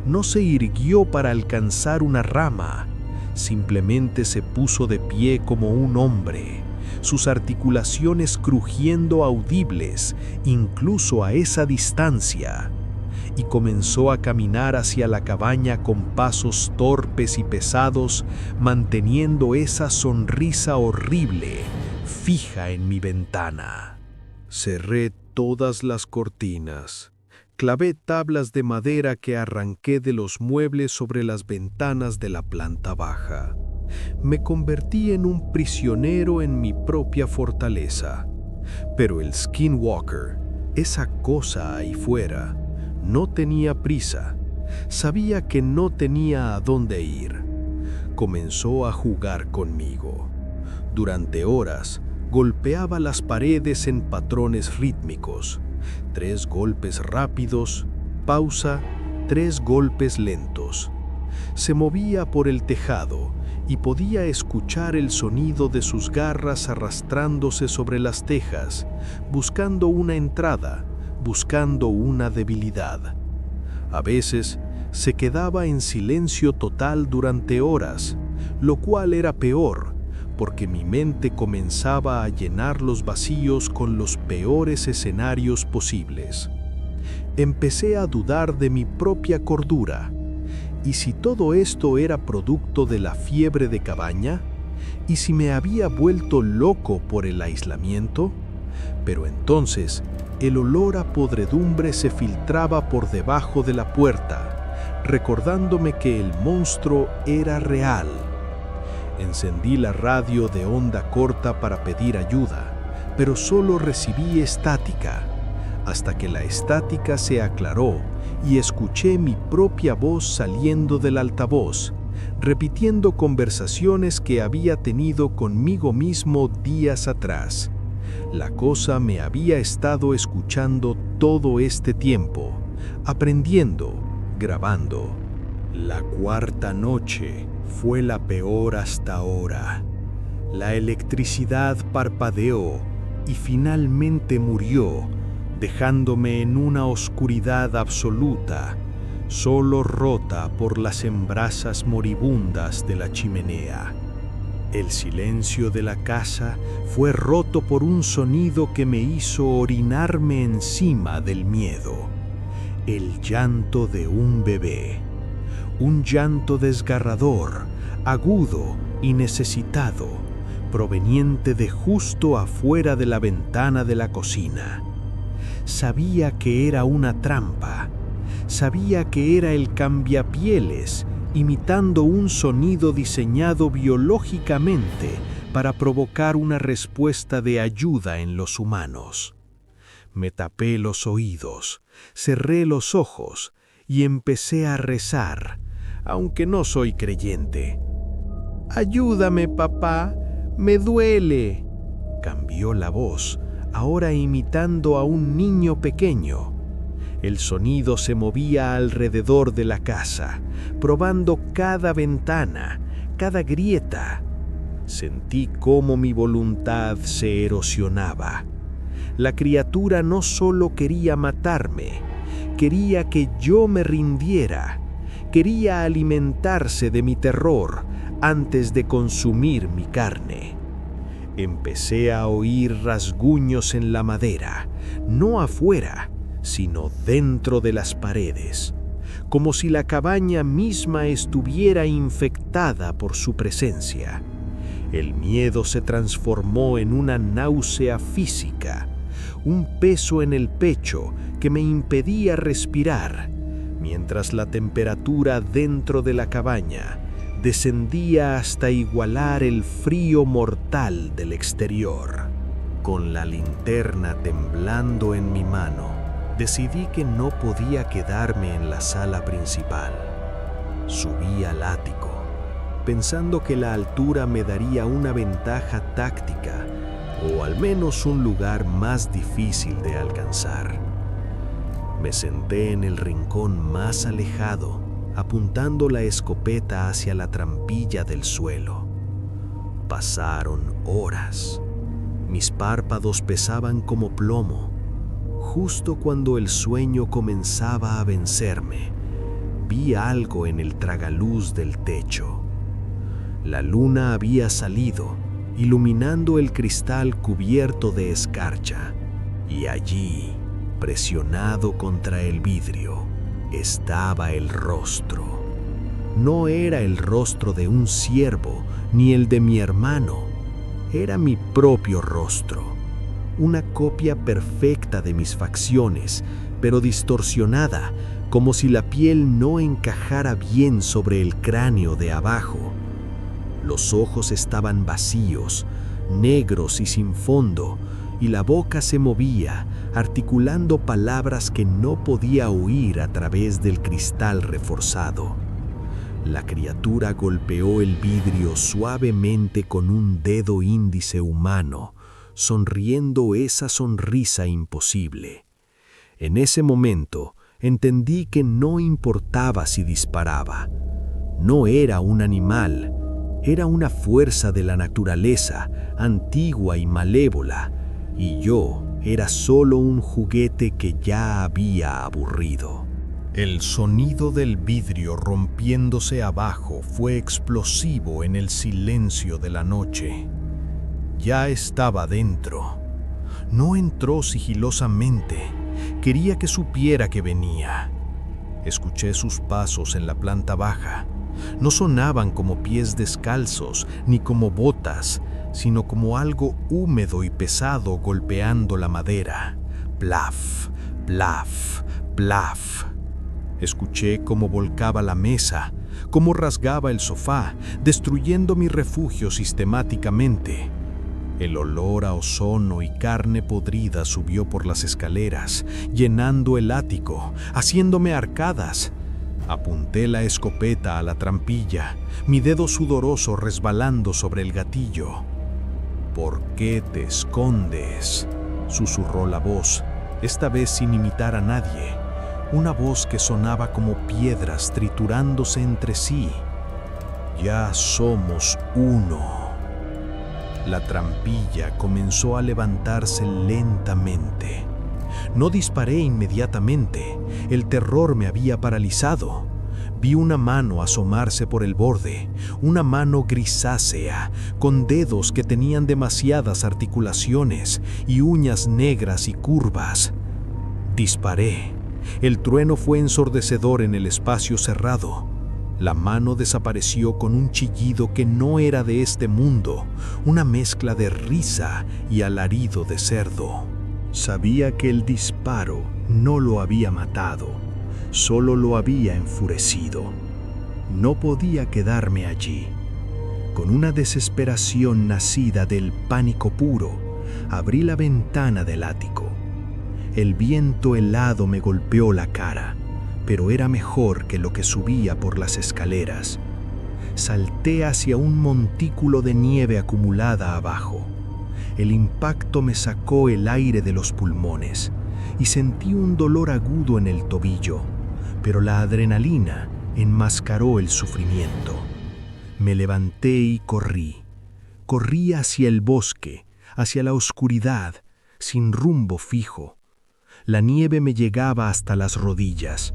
No se irguió para alcanzar una rama, simplemente se puso de pie como un hombre, sus articulaciones crujiendo audibles incluso a esa distancia, y comenzó a caminar hacia la cabaña con pasos torpes y pesados, manteniendo esa sonrisa horrible fija en mi ventana. Cerré todas las cortinas. Clavé tablas de madera que arranqué de los muebles sobre las ventanas de la planta baja. Me convertí en un prisionero en mi propia fortaleza. Pero el Skinwalker, esa cosa ahí fuera, no tenía prisa. Sabía que no tenía a dónde ir. Comenzó a jugar conmigo. Durante horas, golpeaba las paredes en patrones rítmicos. 3 golpes rápidos, pausa, 3 golpes lentos. Se movía por el tejado y podía escuchar el sonido de sus garras arrastrándose sobre las tejas, buscando una entrada, buscando una debilidad. A veces se quedaba en silencio total durante horas, lo cual era peor, porque mi mente comenzaba a llenar los vacíos con los peores escenarios posibles. Empecé a dudar de mi propia cordura. ¿Y si todo esto era producto de la fiebre de cabaña? ¿Y si me había vuelto loco por el aislamiento? Pero entonces, el olor a podredumbre se filtraba por debajo de la puerta, recordándome que el monstruo era real. Encendí la radio de onda corta para pedir ayuda, pero solo recibí estática, hasta que la estática se aclaró y escuché mi propia voz saliendo del altavoz, repitiendo conversaciones que había tenido conmigo mismo días atrás. La cosa me había estado escuchando todo este tiempo, aprendiendo, grabando. La cuarta noche fue la peor hasta ahora. La electricidad parpadeó y finalmente murió, dejándome en una oscuridad absoluta, solo rota por las embrasas moribundas de la chimenea. El silencio de la casa fue roto por un sonido que me hizo orinarme encima del miedo. El llanto de un bebé. Un llanto desgarrador, agudo y necesitado, proveniente de justo afuera de la ventana de la cocina. Sabía que era una trampa. Sabía que era el cambiapieles, imitando un sonido diseñado biológicamente para provocar una respuesta de ayuda en los humanos. Me tapé los oídos, cerré los ojos y empecé a rezar, aunque no soy creyente. «Ayúdame, papá, me duele», cambió la voz, ahora imitando a un niño pequeño. El sonido se movía alrededor de la casa, probando cada ventana, cada grieta. Sentí cómo mi voluntad se erosionaba. La criatura no solo quería matarme, quería que yo me rindiera. Quería alimentarse de mi terror antes de consumir mi carne. Empecé a oír rasguños en la madera, no afuera, sino dentro de las paredes, como si la cabaña misma estuviera infectada por su presencia. El miedo se transformó en una náusea física, un peso en el pecho que me impedía respirar, mientras la temperatura dentro de la cabaña descendía hasta igualar el frío mortal del exterior. Con la linterna temblando en mi mano, decidí que no podía quedarme en la sala principal. Subí al ático, pensando que la altura me daría una ventaja táctica, o al menos un lugar más difícil de alcanzar. Me senté en el rincón más alejado, apuntando la escopeta hacia la trampilla del suelo. Pasaron horas. Mis párpados pesaban como plomo. Justo cuando el sueño comenzaba a vencerme, vi algo en el tragaluz del techo. La luna había salido, iluminando el cristal cubierto de escarcha, y allí, presionado contra el vidrio, estaba el rostro. No era el rostro de un ciervo, ni el de mi hermano. Era mi propio rostro, una copia perfecta de mis facciones, pero distorsionada, como si la piel no encajara bien sobre el cráneo de abajo. Los ojos estaban vacíos, negros y sin fondo, y la boca se movía, articulando palabras que no podía oír a través del cristal reforzado. La criatura golpeó el vidrio suavemente con un dedo índice humano, sonriendo esa sonrisa imposible. En ese momento entendí que no importaba si disparaba. No era un animal, era una fuerza de la naturaleza, antigua y malévola, y yo era solo un juguete que ya había aburrido. El sonido del vidrio rompiéndose abajo fue explosivo en el silencio de la noche. Ya estaba dentro. No entró sigilosamente. Quería que supiera que venía. Escuché sus pasos en la planta baja. No sonaban como pies descalzos ni como botas, sino como algo húmedo y pesado golpeando la madera. Plaf, plaf, plaf. Escuché cómo volcaba la mesa, cómo rasgaba el sofá, destruyendo mi refugio sistemáticamente. El olor a ozono y carne podrida subió por las escaleras, llenando el ático, haciéndome arcadas. Apunté la escopeta a la trampilla, mi dedo sudoroso resbalando sobre el gatillo. «¿Por qué te escondes?», susurró la voz, esta vez sin imitar a nadie. Una voz que sonaba como piedras triturándose entre sí. «Ya somos uno». La trampilla comenzó a levantarse lentamente. No disparé inmediatamente. El terror me había paralizado. Vi una mano asomarse por el borde, una mano grisácea, con dedos que tenían demasiadas articulaciones y uñas negras y curvas. Disparé. El trueno fue ensordecedor en el espacio cerrado. La mano desapareció con un chillido que no era de este mundo, una mezcla de risa y alarido de cerdo. Sabía que el disparo no lo había matado, solo lo había enfurecido. No podía quedarme allí. Con una desesperación nacida del pánico puro, abrí la ventana del ático. El viento helado me golpeó la cara, pero era mejor que lo que subía por las escaleras. Salté hacia un montículo de nieve acumulada abajo. El impacto me sacó el aire de los pulmones y sentí un dolor agudo en el tobillo, pero la adrenalina enmascaró el sufrimiento. Me levanté y corrí. Corrí hacia el bosque, hacia la oscuridad, sin rumbo fijo. La nieve me llegaba hasta las rodillas.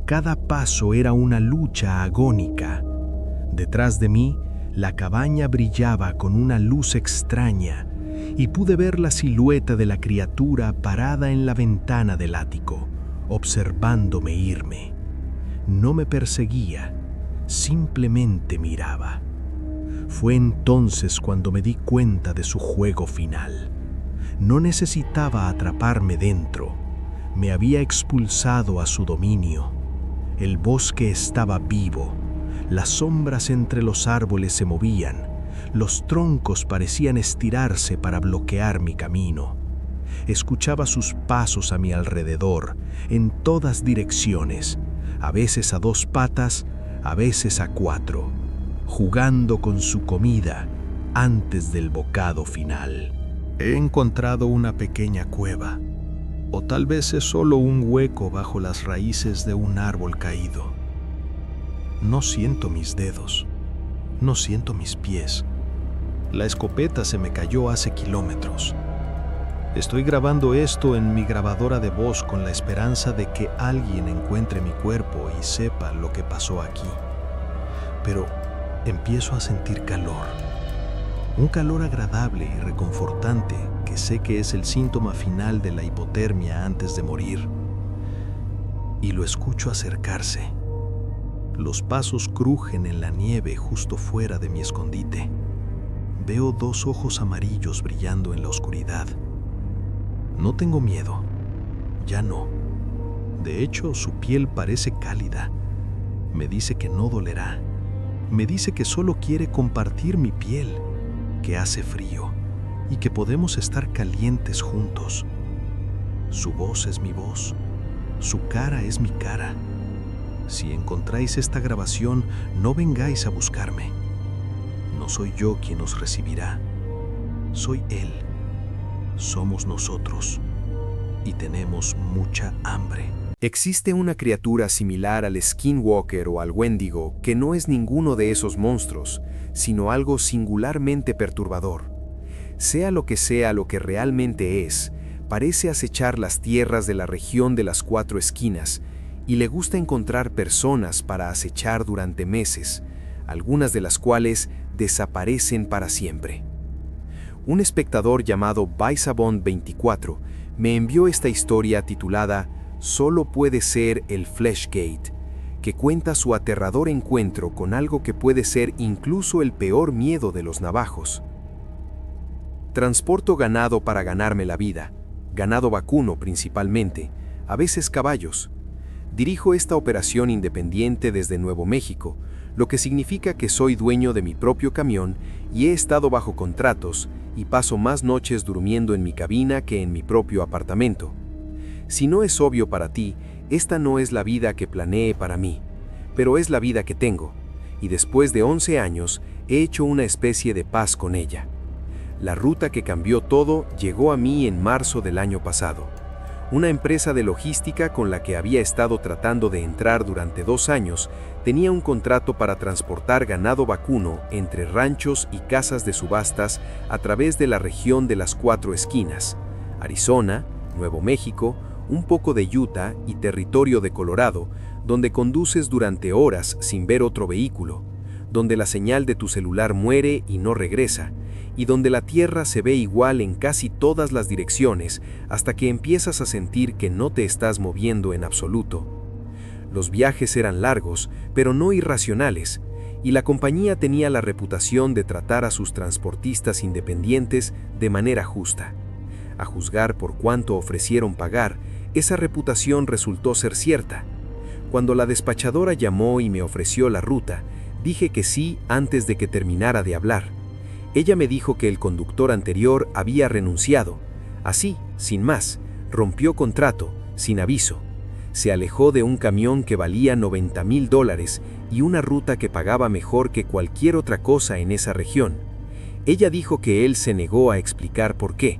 Cada paso era una lucha agónica. Detrás de mí, la cabaña brillaba con una luz extraña y pude ver la silueta de la criatura parada en la ventana del ático, observándome irme. No me perseguía, simplemente miraba. Fue entonces cuando me di cuenta de su juego final. No necesitaba atraparme dentro. Me había expulsado a su dominio. El bosque estaba vivo. Las sombras entre los árboles se movían. Los troncos parecían estirarse para bloquear mi camino. Escuchaba sus pasos a mi alrededor, en todas direcciones, a veces a 2 patas, a veces a 4, jugando con su comida antes del bocado final. He encontrado una pequeña cueva, o tal vez es solo un hueco bajo las raíces de un árbol caído. No siento mis dedos, no siento mis pies. La escopeta se me cayó hace kilómetros. Estoy grabando esto en mi grabadora de voz con la esperanza de que alguien encuentre mi cuerpo y sepa lo que pasó aquí. Pero empiezo a sentir calor. Un calor agradable y reconfortante que sé que es el síntoma final de la hipotermia antes de morir. Y lo escucho acercarse. Los pasos crujen en la nieve justo fuera de mi escondite. Veo 2 ojos amarillos brillando en la oscuridad. No tengo miedo. Ya no. De hecho, su piel parece cálida. Me dice que no dolerá. Me dice que solo quiere compartir mi piel, que hace frío y que podemos estar calientes juntos. Su voz es mi voz. Su cara es mi cara. Si encontráis esta grabación, no vengáis a buscarme. No soy yo quien os recibirá. Soy Él. Somos nosotros. Y tenemos mucha hambre. Existe una criatura similar al Skinwalker o al Wendigo que no es ninguno de esos monstruos, sino algo singularmente perturbador. Sea lo que realmente es, parece acechar las tierras de la región de las 4 esquinas y le gusta encontrar personas para acechar durante meses, algunas de las cuales desaparecen para siempre. Un espectador llamado Baisabond24 me envió esta historia titulada Solo puede ser el Fleshgate, que cuenta su aterrador encuentro con algo que puede ser incluso el peor miedo de los navajos. Transporto ganado para ganarme la vida, ganado vacuno principalmente, a veces caballos. Dirijo esta operación independiente desde Nuevo México, lo que significa que soy dueño de mi propio camión y he estado bajo contratos y paso más noches durmiendo en mi cabina que en mi propio apartamento. Si no es obvio para ti, esta no es la vida que planeé para mí, pero es la vida que tengo, y después de 11 años he hecho una especie de paz con ella. La ruta que cambió todo llegó a mí en marzo del año pasado. Una empresa de logística con la que había estado tratando de entrar durante 2 años tenía un contrato para transportar ganado vacuno entre ranchos y casas de subastas a través de la región de las 4 esquinas, Arizona, Nuevo México, un poco de Utah y territorio de Colorado, donde conduces durante horas sin ver otro vehículo, donde la señal de tu celular muere y no regresa, y donde la tierra se ve igual en casi todas las direcciones hasta que empiezas a sentir que no te estás moviendo en absoluto. Los viajes eran largos, pero no irracionales, y la compañía tenía la reputación de tratar a sus transportistas independientes de manera justa. A juzgar por cuánto ofrecieron pagar, esa reputación resultó ser cierta. Cuando la despachadora llamó y me ofreció la ruta, dije que sí antes de que terminara de hablar. Ella me dijo que el conductor anterior había renunciado. Así, sin más, rompió contrato, sin aviso. Se alejó de un camión que valía $90,000 y una ruta que pagaba mejor que cualquier otra cosa en esa región. Ella dijo que él se negó a explicar por qué.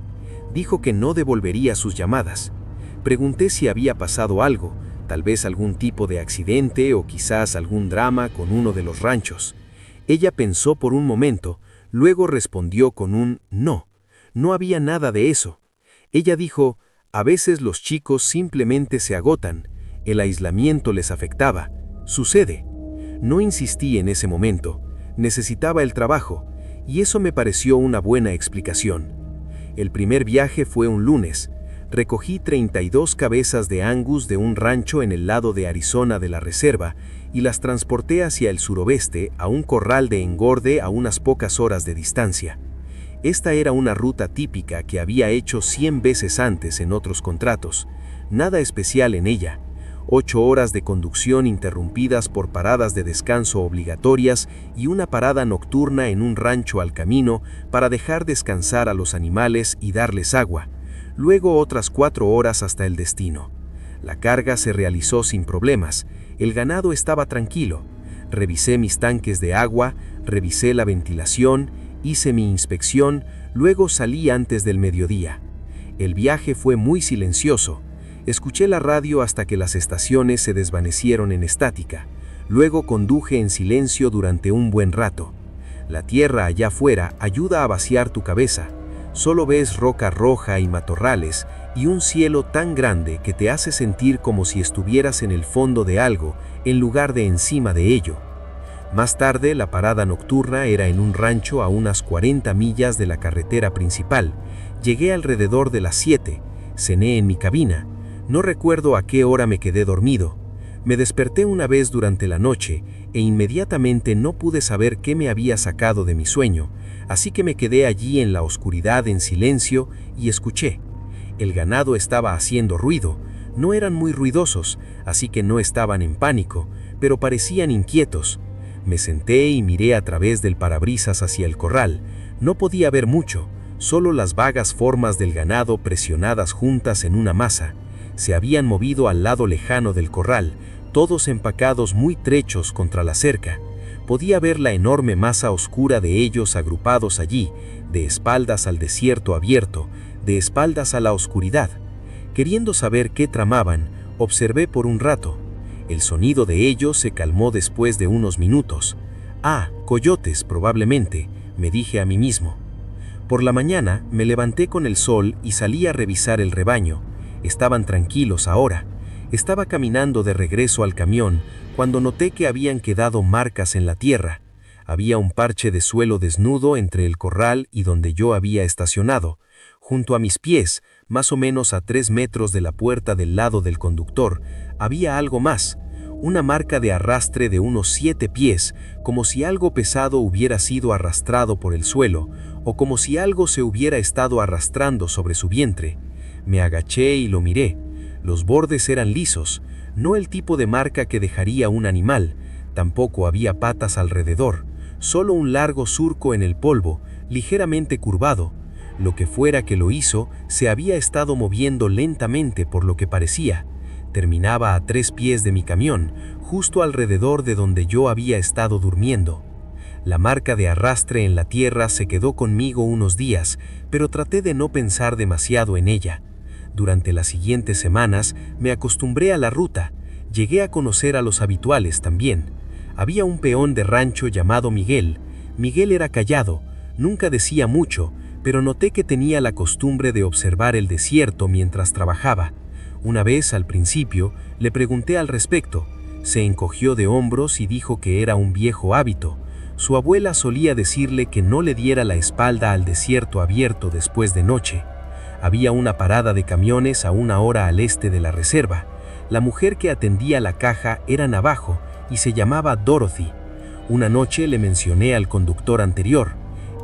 Dijo que no devolvería sus llamadas. Pregunté si había pasado algo, tal vez algún tipo de accidente o quizás algún drama con uno de los ranchos. Ella pensó por un momento, luego respondió con un no. No había nada de eso. Ella dijo, a veces los chicos simplemente se agotan, el aislamiento les afectaba. Sucede. No insistí en ese momento. Necesitaba el trabajo, y eso me pareció una buena explicación. El primer viaje fue un lunes. Recogí 32 cabezas de Angus de un rancho en el lado de Arizona de la reserva y las transporté hacia el suroeste a un corral de engorde a unas pocas horas de distancia. Esta era una ruta típica que había hecho 100 veces antes en otros contratos. Nada especial en ella. 8 horas de conducción interrumpidas por paradas de descanso obligatorias y una parada nocturna en un rancho al camino para dejar descansar a los animales y darles agua. Luego otras 4 horas hasta el destino. La carga se realizó sin problemas. El ganado estaba tranquilo. Revisé mis tanques de agua, revisé la ventilación, hice mi inspección, Luego salí antes del mediodía. El viaje fue muy silencioso. Escuché la radio hasta que las estaciones se desvanecieron en estática. Luego conduje en silencio durante un buen rato. La tierra allá afuera ayuda a vaciar tu cabeza. Solo ves roca roja y matorrales y un cielo tan grande que te hace sentir como si estuvieras en el fondo de algo en lugar de encima de ello. Más tarde, la parada nocturna era en un rancho a unas 40 millas de la carretera principal. Llegué alrededor de las 7, cené en mi cabina. No recuerdo a qué hora me quedé dormido. Me desperté una vez durante la noche e inmediatamente no pude saber qué me había sacado de mi sueño, así que me quedé allí en la oscuridad en silencio y escuché. El ganado estaba haciendo ruido. No eran muy ruidosos, así que no estaban en pánico, pero parecían inquietos. Me senté y miré a través del parabrisas hacia el corral. No podía ver mucho, solo las vagas formas del ganado presionadas juntas en una masa. Se habían movido al lado lejano del corral, todos empacados muy trechos contra la cerca. Podía ver la enorme masa oscura de ellos agrupados allí, de espaldas al desierto abierto, de espaldas a la oscuridad. Queriendo saber qué tramaban, observé por un rato. El sonido de ellos se calmó después de unos minutos. Ah, coyotes probablemente, me dije a mí mismo. Por la mañana me levanté con el sol y salí a revisar el rebaño. Estaban tranquilos ahora. Estaba caminando de regreso al camión cuando noté que habían quedado marcas en la tierra. Había un parche de suelo desnudo entre el corral y donde yo había estacionado. Junto a mis pies, más o menos a 3 metros de la puerta del lado del conductor, había algo más, una marca de arrastre de unos 7 pies, como si algo pesado hubiera sido arrastrado por el suelo, o como si algo se hubiera estado arrastrando sobre su vientre. Me agaché y lo miré. Los bordes eran lisos, no el tipo de marca que dejaría un animal, tampoco había patas alrededor, solo un largo surco en el polvo, ligeramente curvado. Lo que fuera que lo hizo, se había estado moviendo lentamente por lo que parecía. Terminaba a 3 pies de mi camión, justo alrededor de donde yo había estado durmiendo. La marca de arrastre en la tierra se quedó conmigo unos días, pero traté de no pensar demasiado en ella. Durante las siguientes semanas me acostumbré a la ruta. Llegué a conocer a los habituales también. Había un peón de rancho llamado Miguel. Miguel era callado, nunca decía mucho, pero noté que tenía la costumbre de observar el desierto mientras trabajaba. Una vez, al principio, le pregunté al respecto. Se encogió de hombros y dijo que era un viejo hábito. Su abuela solía decirle que no le diera la espalda al desierto abierto después de noche. Había una parada de camiones a 1 hora al este de la reserva. La mujer que atendía la caja era navajo y se llamaba Dorothy. Una noche le mencioné al conductor anterior.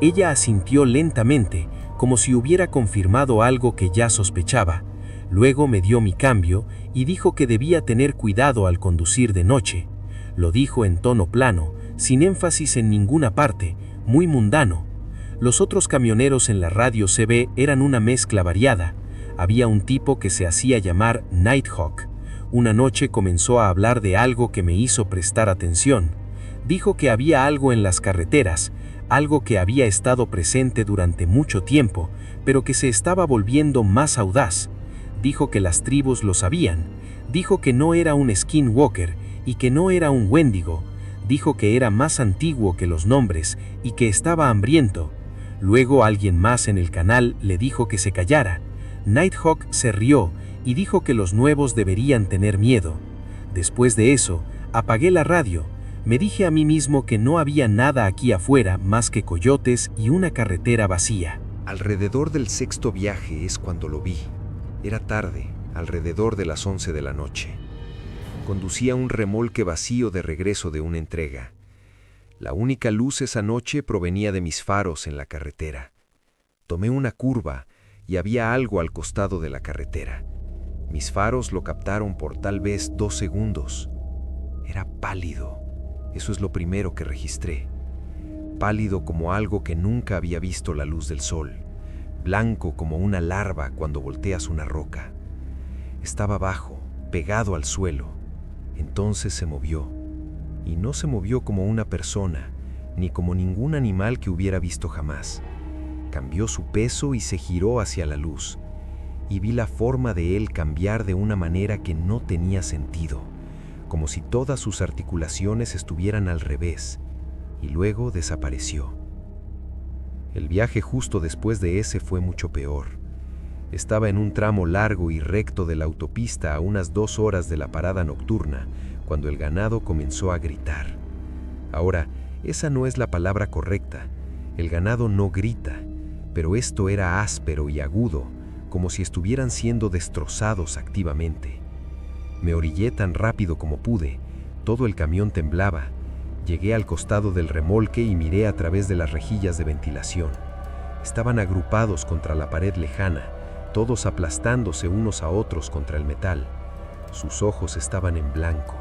Ella asintió lentamente, como si hubiera confirmado algo que ya sospechaba. Luego me dio mi cambio y dijo que debía tener cuidado al conducir de noche. Lo dijo en tono plano, sin énfasis en ninguna parte, muy mundano. Los otros camioneros en la radio CB eran una mezcla variada. Había un tipo que se hacía llamar Nighthawk. Una noche comenzó a hablar de algo que me hizo prestar atención. Dijo que había algo en las carreteras, algo que había estado presente durante mucho tiempo, pero que se estaba volviendo más audaz. Dijo que las tribus lo sabían. Dijo que no era un skinwalker y que no era un wendigo. Dijo que era más antiguo que los nombres y que estaba hambriento. Luego alguien más en el canal le dijo que se callara. Nighthawk se rió y dijo que los nuevos deberían tener miedo. Después de eso, apagué la radio. Me dije a mí mismo que no había nada aquí afuera más que coyotes y una carretera vacía. Alrededor del 6º viaje es cuando lo vi. Era tarde, alrededor de las 11 de la noche. Conducía un remolque vacío de regreso de una entrega. La única luz esa noche provenía de mis faros en la carretera. Tomé una curva y había algo al costado de la carretera. Mis faros lo captaron por tal vez 2 segundos. Era pálido. Eso es lo primero que registré. Pálido como algo que nunca había visto la luz del sol. Blanco como una larva cuando volteas una roca. Estaba bajo, pegado al suelo. Entonces se movió. Y no se movió como una persona, ni como ningún animal que hubiera visto jamás. cambió su peso y se giró hacia la luz, y vi la forma de él cambiar de una manera que no tenía sentido, como si todas sus articulaciones estuvieran al revés, y luego desapareció. El viaje justo después de ese fue mucho peor. Estaba en un tramo largo y recto de la autopista a unas 2 horas de la parada nocturna, cuando el ganado comenzó a gritar. Ahora, esa no es la palabra correcta. El ganado no grita, pero esto era áspero y agudo, como si estuvieran siendo destrozados activamente. Me orillé tan rápido como pude, todo el camión temblaba. Llegué al costado del remolque y miré a través de las rejillas de ventilación. Estaban agrupados contra la pared lejana, todos aplastándose unos a otros contra el metal. Sus ojos estaban en blanco.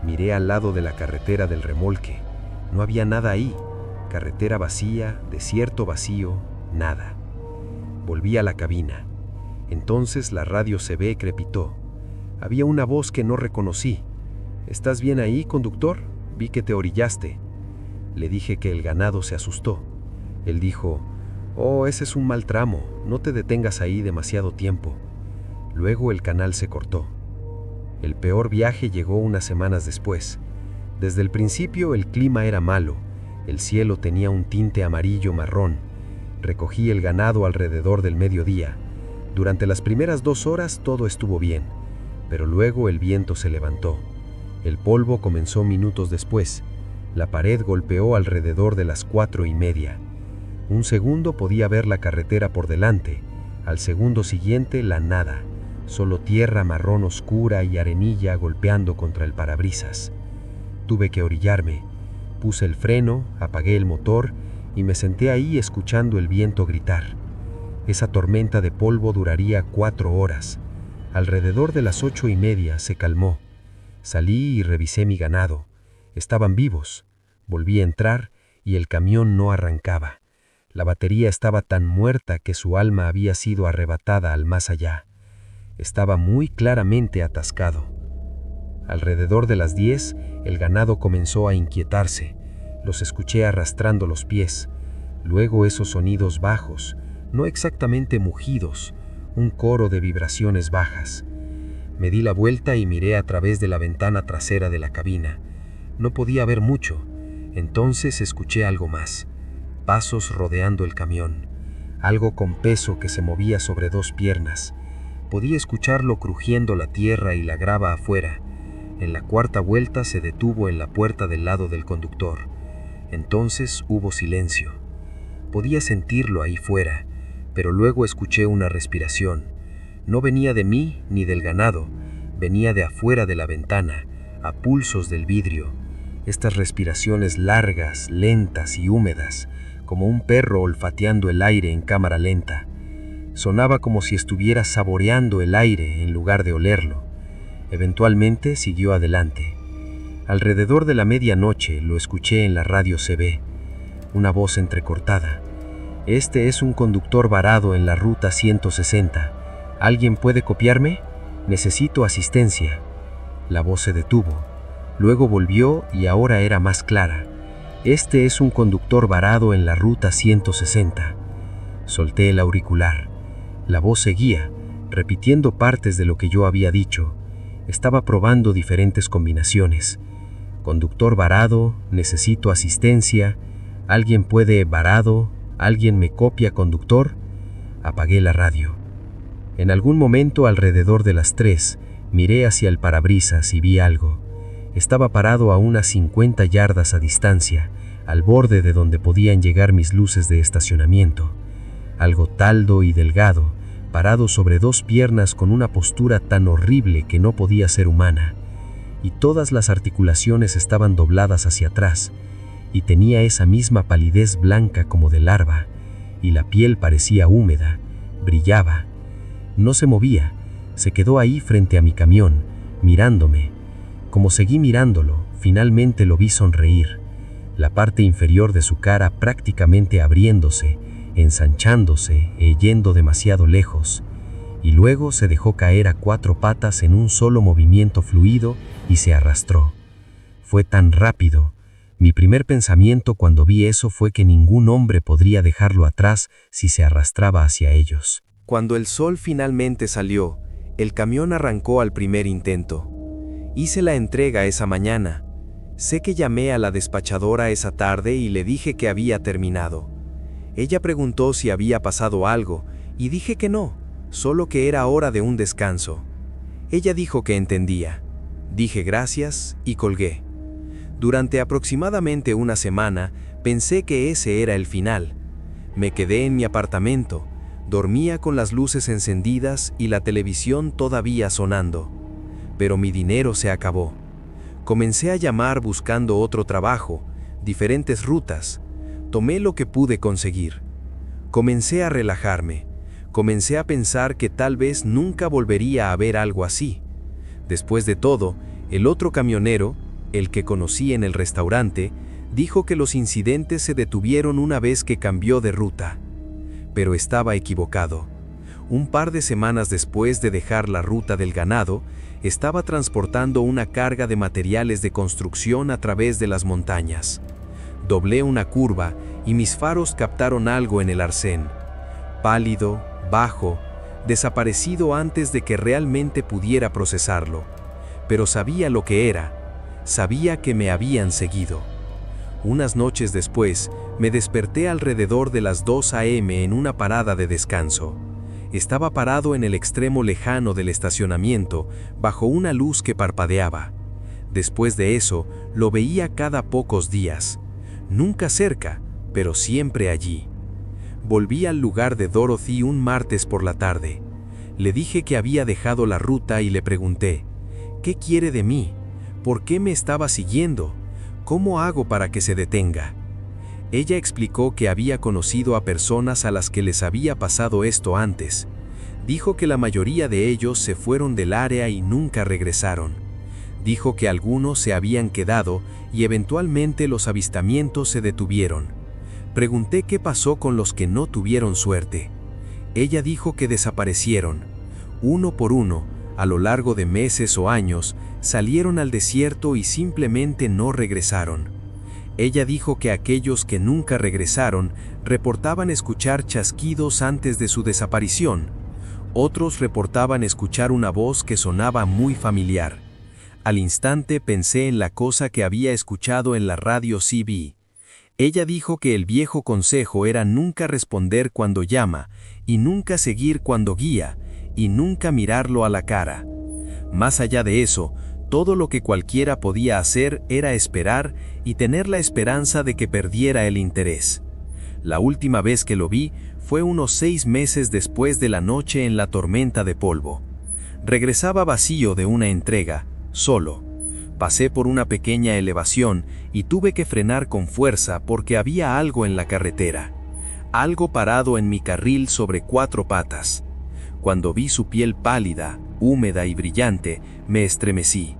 Miré al lado de la carretera del remolque. No había nada ahí. Carretera vacía, desierto vacío, nada. Volví a la cabina. Entonces la radio CB crepitó. Había una voz que no reconocí. ¿Estás bien ahí, conductor? Vi que te orillaste. Le dije que el ganado se asustó. Él dijo: «Oh, ese es un mal tramo, no te detengas ahí demasiado tiempo». Luego el canal se cortó. El peor viaje llegó unas semanas después. Desde el principio el clima era malo. El cielo tenía un tinte amarillo-marrón. Recogí el ganado alrededor del mediodía. Durante las primeras 2 horas todo estuvo bien, pero luego el viento se levantó. El polvo comenzó minutos después. La pared golpeó alrededor de las 4:30. Un segundo podía ver la carretera por delante. Al segundo siguiente, la nada. Solo tierra marrón oscura y arenilla golpeando contra el parabrisas. Tuve que orillarme. Puse el freno, apagué el motor y me senté ahí escuchando el viento gritar. Esa tormenta de polvo duraría 4 horas. Alrededor de las 8:30 se calmó. Salí y revisé mi ganado. Estaban vivos. Volví a entrar y el camión no arrancaba. La batería estaba tan muerta que su alma había sido arrebatada al más allá. Estaba muy claramente atascado. Alrededor de las 10, el ganado comenzó a inquietarse. Los escuché arrastrando los pies. Luego esos sonidos bajos, no exactamente mugidos, un coro de vibraciones bajas. Me di la vuelta y miré a través de la ventana trasera de la cabina. No podía ver mucho. Entonces escuché algo más. Pasos rodeando el camión. Algo con peso que se movía sobre 2 piernas. Podía escucharlo crujiendo la tierra y la grava afuera. En la 4ª vuelta se detuvo en la puerta del lado del conductor. Entonces hubo silencio. Podía sentirlo ahí fuera, pero luego escuché una respiración. No venía de mí ni del ganado, venía de afuera de la ventana, a pulsos del vidrio. Estas respiraciones largas, lentas y húmedas, como un perro olfateando el aire en cámara lenta. Sonaba como si estuviera saboreando el aire en lugar de olerlo. Eventualmente siguió adelante. Alrededor de la medianoche lo escuché en la radio CB. Una voz entrecortada. «Este es un conductor varado en la ruta 160. ¿Alguien puede copiarme? Necesito asistencia». La voz se detuvo. Luego volvió y ahora era más clara. «Este es un conductor varado en la ruta 160». Solté el auricular. La voz seguía, repitiendo partes de lo que yo había dicho. Estaba probando diferentes combinaciones. Conductor varado, necesito asistencia, alguien puede varado, alguien me copia conductor. Apagué la radio. En algún momento alrededor de las 3, miré hacia el parabrisas y vi algo. Estaba parado a unas 50 yardas a distancia, al borde de donde podían llegar mis luces de estacionamiento. Algo taldo y delgado, parado sobre 2 piernas con una postura tan horrible que no podía ser humana. Y todas las articulaciones estaban dobladas hacia atrás, y tenía esa misma palidez blanca como de larva, y la piel parecía húmeda, brillaba. No se movía, se quedó ahí frente a mi camión, mirándome. Como seguí mirándolo, finalmente lo vi sonreír, la parte inferior de su cara prácticamente abriéndose, ensanchándose e yendo demasiado lejos, y luego se dejó caer a 4 patas en un solo movimiento fluido y se arrastró. Fue tan rápido, Mi primer pensamiento cuando vi eso fue que ningún hombre podría dejarlo atrás si se arrastraba hacia ellos. Cuando el sol finalmente salió, el camión arrancó al primer intento. Hice la entrega esa mañana. Sé que llamé a la despachadora esa tarde y le dije que había terminado. Ella preguntó si había pasado algo, y dije que no, solo que era hora de un descanso. Ella dijo que entendía. Dije gracias y colgué. Durante aproximadamente una semana, pensé que ese era el final. Me quedé en mi apartamento, dormía con las luces encendidas y la televisión todavía sonando. Pero mi dinero se acabó. Comencé a llamar buscando otro trabajo, diferentes rutas. Tomé lo que pude conseguir. Comencé a relajarme. Comencé a pensar que tal vez nunca volvería a ver algo así. Después de todo, el otro camionero, el que conocí en el restaurante, dijo que los incidentes se detuvieron una vez que cambió de ruta. Pero estaba equivocado. Un par de semanas después de dejar la ruta del ganado, estaba transportando una carga de materiales de construcción a través de las montañas. Doblé una curva y mis faros captaron algo en el arcén. Pálido, bajo, desaparecido antes de que realmente pudiera procesarlo. Pero sabía lo que era. Sabía que me habían seguido. Unas noches después, me desperté alrededor de las 2 a.m. en una parada de descanso. Estaba parado en el extremo lejano del estacionamiento, bajo una luz que parpadeaba. Después de eso, lo veía cada pocos días. Nunca cerca, pero siempre allí. Volví al lugar de Dorothy un martes por la tarde. Le dije que había dejado la ruta y le pregunté, ¿qué quiere de mí? ¿Por qué me estaba siguiendo? ¿Cómo hago para que se detenga? Ella explicó que había conocido a personas a las que les había pasado esto antes. Dijo que la mayoría de ellos se fueron del área y nunca regresaron. Dijo que algunos se habían quedado y eventualmente los avistamientos se detuvieron. Pregunté qué pasó con los que no tuvieron suerte. Ella dijo que desaparecieron. Uno por uno, a lo largo de meses o años, salieron al desierto y simplemente no regresaron. Ella dijo que aquellos que nunca regresaron reportaban escuchar chasquidos antes de su desaparición. Otros reportaban escuchar una voz que sonaba muy familiar. Al instante pensé en la cosa que había escuchado en la radio CB. Ella dijo que el viejo consejo era nunca responder cuando llama, y nunca seguir cuando guía, y nunca mirarlo a la cara. Más allá de eso, todo lo que cualquiera podía hacer era esperar y tener la esperanza de que perdiera el interés. La última vez que lo vi fue unos 6 meses después de la noche en la tormenta de polvo. Regresaba vacío de una entrega, solo. Pasé por una pequeña elevación y tuve que frenar con fuerza porque había algo en la carretera. Algo parado en mi carril sobre 4 patas. Cuando vi su piel pálida, húmeda y brillante, me estremecí.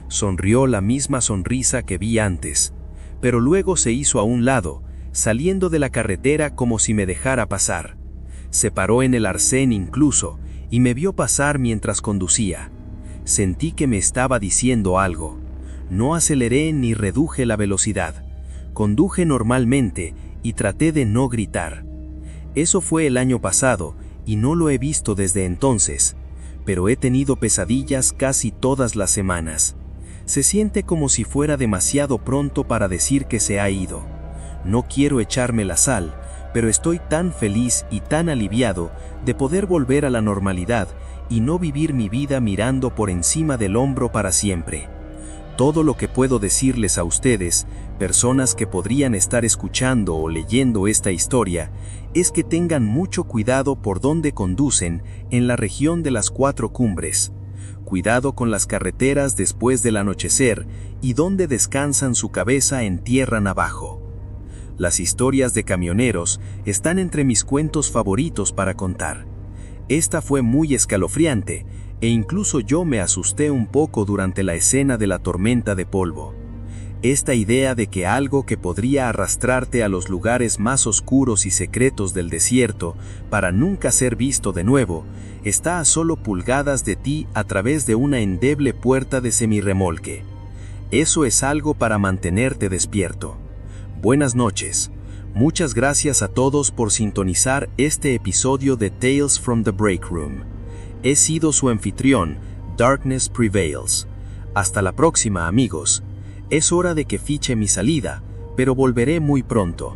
Sonrió la misma sonrisa que vi antes, pero luego se hizo a un lado, saliendo de la carretera como si me dejara pasar. Se paró en el arcén incluso, y me vio pasar mientras conducía. Sentí que me estaba diciendo algo. No aceleré ni reduje la velocidad. Conduje normalmente y traté de no gritar. Eso fue el año pasado, y no lo he visto desde entonces, pero he tenido pesadillas casi todas las semanas. Se siente como si fuera demasiado pronto para decir que se ha ido. No quiero echarme la sal, pero estoy tan feliz y tan aliviado de poder volver a la normalidad y no vivir mi vida mirando por encima del hombro para siempre. Todo lo que puedo decirles a ustedes, personas que podrían estar escuchando o leyendo esta historia, es que tengan mucho cuidado por dónde conducen en la región de las 4 cumbres. Cuidado con las carreteras después del anochecer y donde descansan su cabeza en tierra abajo. Las historias de camioneros están entre mis cuentos favoritos para contar. Esta fue muy escalofriante, e incluso yo me asusté un poco durante la escena de la tormenta de polvo. Esta idea de que algo que podría arrastrarte a los lugares más oscuros y secretos del desierto para nunca ser visto de nuevo, está a solo pulgadas de ti a través de una endeble puerta de semirremolque. Eso es algo para mantenerte despierto. Buenas noches. Muchas gracias a todos por sintonizar este episodio de Tales from the Break Room. He sido su anfitrión, Darkness Prevails. Hasta la próxima, amigos. Es hora de que fiche mi salida, pero volveré muy pronto.